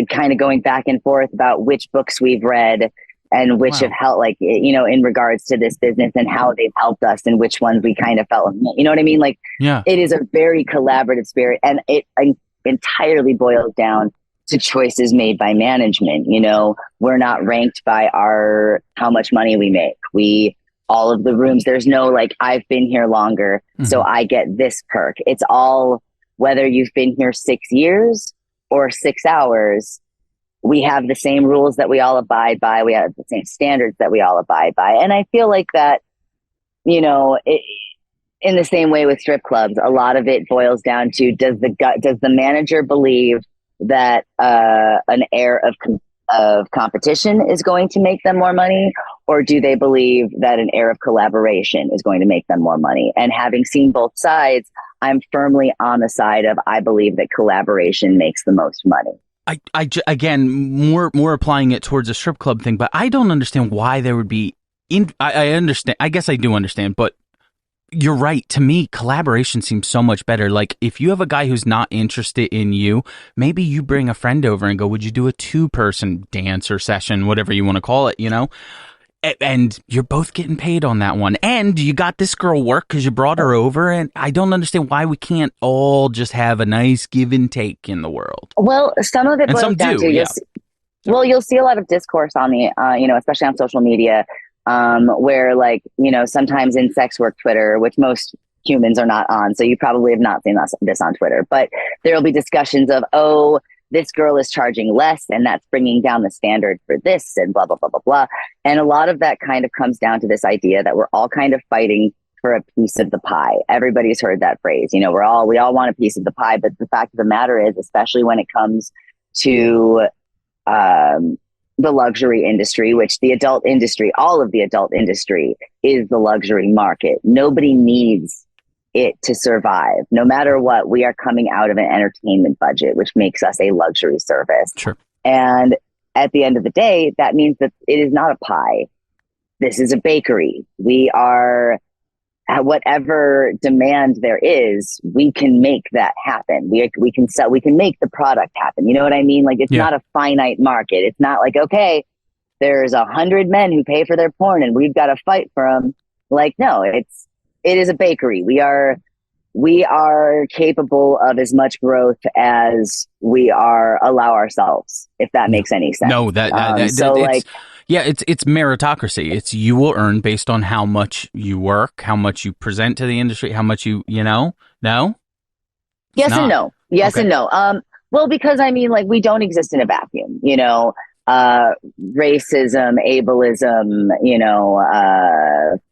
[SPEAKER 2] kind of going back and forth about which books we've read and which have helped, like, in regards to this business and how they've helped us and which ones we kind of felt, you know what I mean? Like, it is a very collaborative spirit, and it entirely boils down to choices made by management. We're not ranked by how much money we make. All of the rooms, there's no like, I've been here longer, so I get this perk. It's all, whether you've been here 6 years or 6 hours, we have the same rules that we all abide by. We have the same standards that we all abide by. And I feel like that, in the same way with strip clubs, a lot of it boils down to, does the manager believe that an air of competition is going to make them more money, or do they believe that an air of collaboration is going to make them more money? And having seen both sides, I'm firmly on the side of, I believe that collaboration makes the most money.
[SPEAKER 1] Again, more applying it towards a strip club thing, but I don't understand why there would be. I understand. I guess I do understand, but you're right. To me, collaboration seems so much better. Like, if you have a guy who's not interested in you, maybe you bring a friend over and go, "Would you do a 2-person dance or session, whatever you want to call it?" And you're both getting paid on that one. And you got this girl work because you brought her over. And I don't understand why we can't all just have a nice give and take in the world.
[SPEAKER 2] Well, some of it boils down to, you'll see a lot of discourse on the, especially on social media, where, like, sometimes in sex work Twitter, which most humans are not on, so you probably have not seen this on Twitter, but there will be discussions of, oh, this girl is charging less and that's bringing down the standard for this and blah, blah, blah, blah, blah. And a lot of that kind of comes down to this idea that we're all kind of fighting for a piece of the pie. Everybody's heard that phrase. We all want a piece of the pie, but the fact of the matter is, especially when it comes to the luxury industry, which the adult industry, all of the adult industry is the luxury market. Nobody needs it to survive. No matter what, we are coming out of an entertainment budget, which makes us a luxury service.
[SPEAKER 1] Sure.
[SPEAKER 2] And at the end of the day, that means that it is not a pie. This is a bakery. We are, whatever demand there is, we can make that happen. We can sell, we can make the product happen. You know what I mean? Like, it's not a finite market. It's not like, okay, there's 100 men who pay for their porn and we've got to fight for them. Like, no, it is a bakery. We are capable of as much growth as we allow ourselves, if that makes any sense.
[SPEAKER 1] No, it's meritocracy. It's, you will earn based on how much you work, how much you present to the industry, how much no?
[SPEAKER 2] Yes and no. Yes and no. Well, because like, we don't exist in a vacuum, racism, ableism,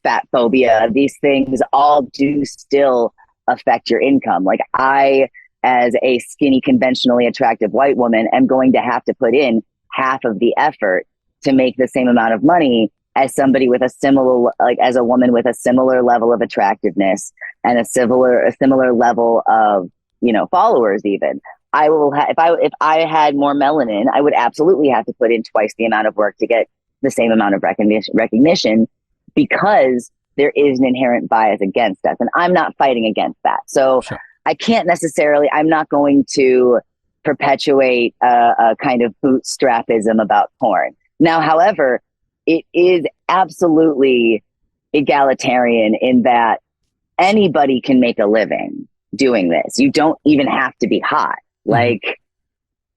[SPEAKER 2] fat phobia, these things all do still affect your income. Like, I, as a skinny, conventionally attractive white woman, am going to have to put in half of the effort to make the same amount of money as somebody with as a woman with a similar level of attractiveness and a similar level of, followers even. I will if I had more melanin, I would absolutely have to put in twice the amount of work to get the same amount of recognition, because there is an inherent bias against us, and I'm not fighting against that. So sure. I'm not going to perpetuate a kind of bootstrapism about porn. Now, however, it is absolutely egalitarian in that anybody can make a living doing this. You don't even have to be hot. Like,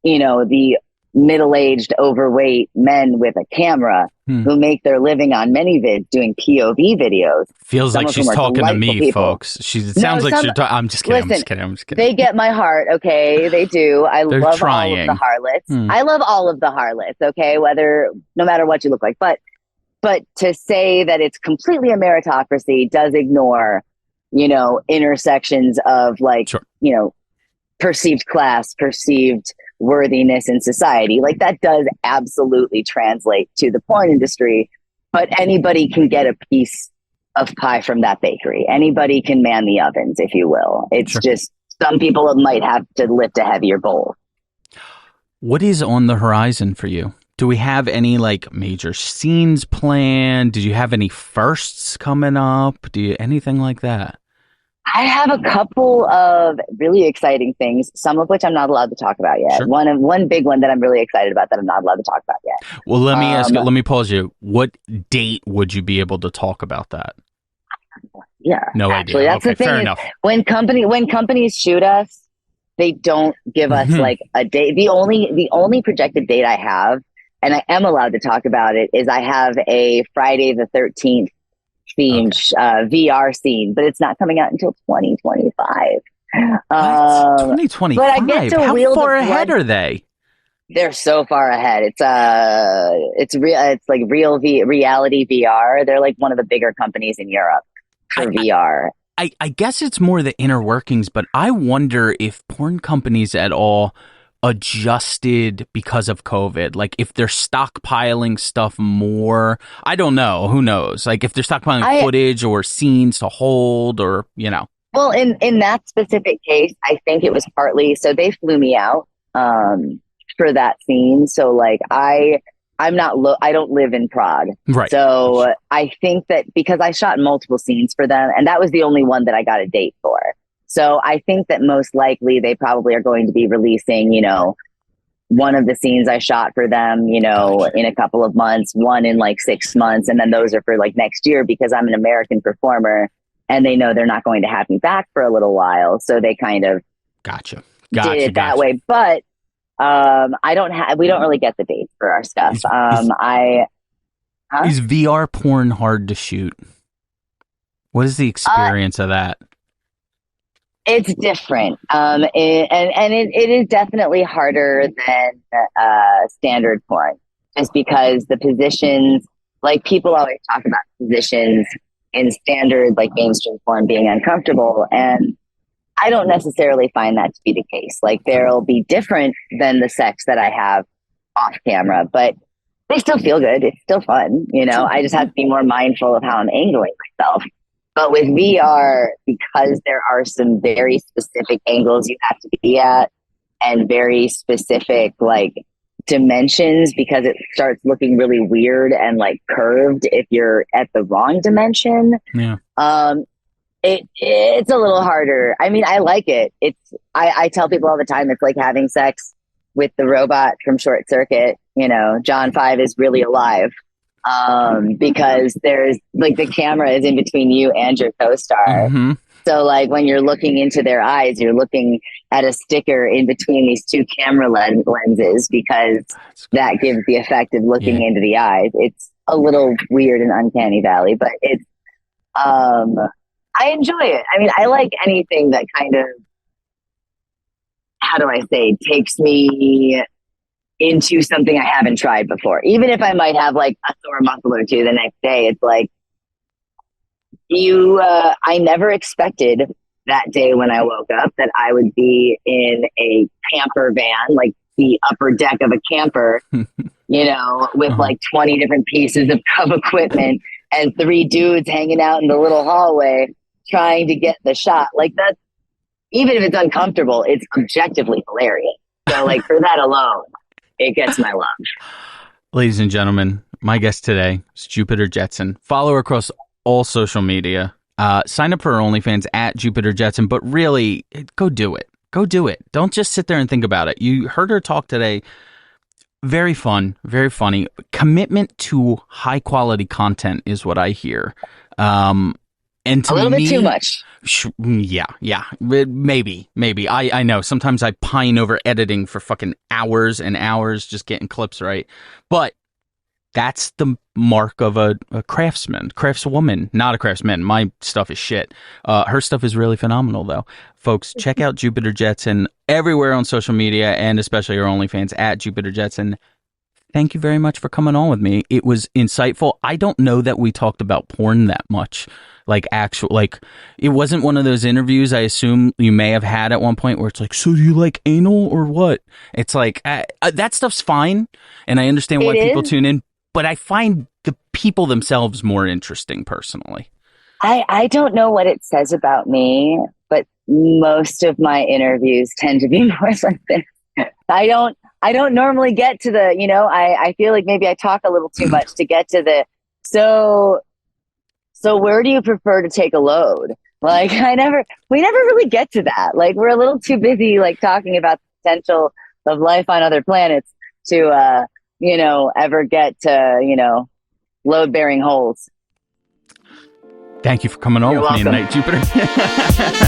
[SPEAKER 2] the middle-aged, overweight men with a camera who make their living on ManyVids doing POV videos.
[SPEAKER 1] Feels like she's talking to me, people. Folks. Sounds like she's talking. I'm just kidding.
[SPEAKER 2] Listen,
[SPEAKER 1] I'm just kidding.
[SPEAKER 2] They get my heart, okay? They do.
[SPEAKER 1] They're
[SPEAKER 2] love
[SPEAKER 1] trying.
[SPEAKER 2] all of the harlots. I love all of the harlots, okay? No matter what you look like. But to say that it's completely a meritocracy does ignore, intersections of perceived class, perceived worthiness in society. Like, that does absolutely translate to the porn industry, but anybody can get a piece of pie from that bakery. Anybody can man the ovens, if you will. It's just, some people might have to lift a heavier bowl.
[SPEAKER 1] What is on the horizon for you? Do we have any major scenes planned? Did you have any firsts coming up? Anything like that?
[SPEAKER 2] I have a couple of really exciting things, some of which I'm not allowed to talk about yet.
[SPEAKER 1] Sure.
[SPEAKER 2] One big one that I'm really excited about that I'm not allowed to talk about yet.
[SPEAKER 1] Well, let me ask you, let me pause you. What date would you be able to talk about that?
[SPEAKER 2] Yeah.
[SPEAKER 1] No
[SPEAKER 2] actually,
[SPEAKER 1] idea.
[SPEAKER 2] that's
[SPEAKER 1] Okay,
[SPEAKER 2] the thing.
[SPEAKER 1] fair
[SPEAKER 2] Is
[SPEAKER 1] enough.
[SPEAKER 2] when companies shoot us, they don't give us like a date. The only projected date I have, and I am allowed to talk about it, is I have a Friday the 13th themed VR scene, but it's not coming out until 2025.
[SPEAKER 1] What?
[SPEAKER 2] But I get
[SPEAKER 1] 2025?
[SPEAKER 2] to
[SPEAKER 1] How
[SPEAKER 2] wield
[SPEAKER 1] far
[SPEAKER 2] a
[SPEAKER 1] ahead
[SPEAKER 2] blood.
[SPEAKER 1] are they?
[SPEAKER 2] They're so far ahead. It's real. It's like reality VR. They're like one of the bigger companies in Europe for VR.
[SPEAKER 1] I guess it's more the inner workings, but I wonder if porn companies at all adjusted because of COVID. Like if they're stockpiling stuff more. I don't know. Who knows? Like if they're stockpiling footage or scenes to hold or,
[SPEAKER 2] Well, in that specific case, I think it was partly so they flew me out for that scene. So like I don't live in Prague.
[SPEAKER 1] Right.
[SPEAKER 2] So I think that because I shot multiple scenes for them, and that was the only one that I got a date for. So I think that most likely they probably are going to be releasing, one of the scenes I shot for them,
[SPEAKER 1] Gotcha.
[SPEAKER 2] in a couple of months, one in like 6 months, and then those are for like next year because I'm an American performer and they know they're not going to have me back for a little while. So they kind of
[SPEAKER 1] Gotcha.
[SPEAKER 2] did it that way. But we don't really get the dates for our stuff.
[SPEAKER 1] Is VR porn hard to shoot? What is the experience of that?
[SPEAKER 2] It's different. It is definitely harder than standard porn, just because the positions, like people always talk about positions in standard, like mainstream porn being uncomfortable. And I don't necessarily find that to be the case. Like there'll be different than the sex that I have off camera, but they still feel good. It's still fun. I just have to be more mindful of how I'm angling myself. But with VR, because there are some very specific angles you have to be at and very specific like dimensions, because it starts looking really weird and like curved if you're at the wrong dimension.
[SPEAKER 1] Yeah.
[SPEAKER 2] It's a little harder. I mean, I like it. I tell people all the time, it's like having sex with the robot from Short Circuit. John 5 is really alive. Because there's like the camera is in between you and your co-star.
[SPEAKER 1] Mm-hmm.
[SPEAKER 2] So like when you're looking into their eyes, you're looking at a sticker in between these two camera lenses because that gives the effect of looking into the eyes. It's a little weird and uncanny valley, but it's, I enjoy it. I mean, I like anything that kind of, how do I say, takes me into something I haven't tried before. Even if I might have like a sore muscle or two the next day, it's like I never expected that day when I woke up that I would be in a camper van, like the upper deck of a camper, with like 20 different pieces of equipment and 3 dudes hanging out in the little hallway trying to get the shot. Like that, even if it's uncomfortable, it's objectively hilarious. So like for that alone, it gets my love.
[SPEAKER 1] Ladies and gentlemen, my guest today is Jupiter Jetson. Follow her across all social media. Sign up for her OnlyFans at Jupiter Jetson, but really, go do it. Go do it. Don't just sit there and think about it. You heard her talk today. Very fun, very funny. Commitment to high quality content is what I hear. And to
[SPEAKER 2] a little
[SPEAKER 1] bit
[SPEAKER 2] too much.
[SPEAKER 1] Yeah. Maybe. I know. Sometimes I pine over editing for fucking hours and hours just getting clips right. But that's the mark of a craftswoman, not a craftsman. My stuff is shit. Her stuff is really phenomenal, though. Folks, check out Jupiter Jetson everywhere on social media and especially her OnlyFans at Jupiter Jetson. Thank you very much for coming on with me. It was insightful. I don't know that we talked about porn that much. It wasn't one of those interviews I assume you may have had at one point where it's like, so do you like anal or what? It's like, that stuff's fine. And I understand why people tune in, but I find the people themselves more interesting personally.
[SPEAKER 2] I don't know what it says about me, but most of my interviews tend to be more like this. I don't normally get to the, I feel like maybe I talk a little too much to get to the, so where do you prefer to take a load? Like we never really get to that. Like we're a little too busy like talking about the potential of life on other planets to, ever get to, load bearing holes.
[SPEAKER 1] Thank you for coming on
[SPEAKER 2] You're
[SPEAKER 1] with me
[SPEAKER 2] welcome.
[SPEAKER 1] tonight, Jupiter.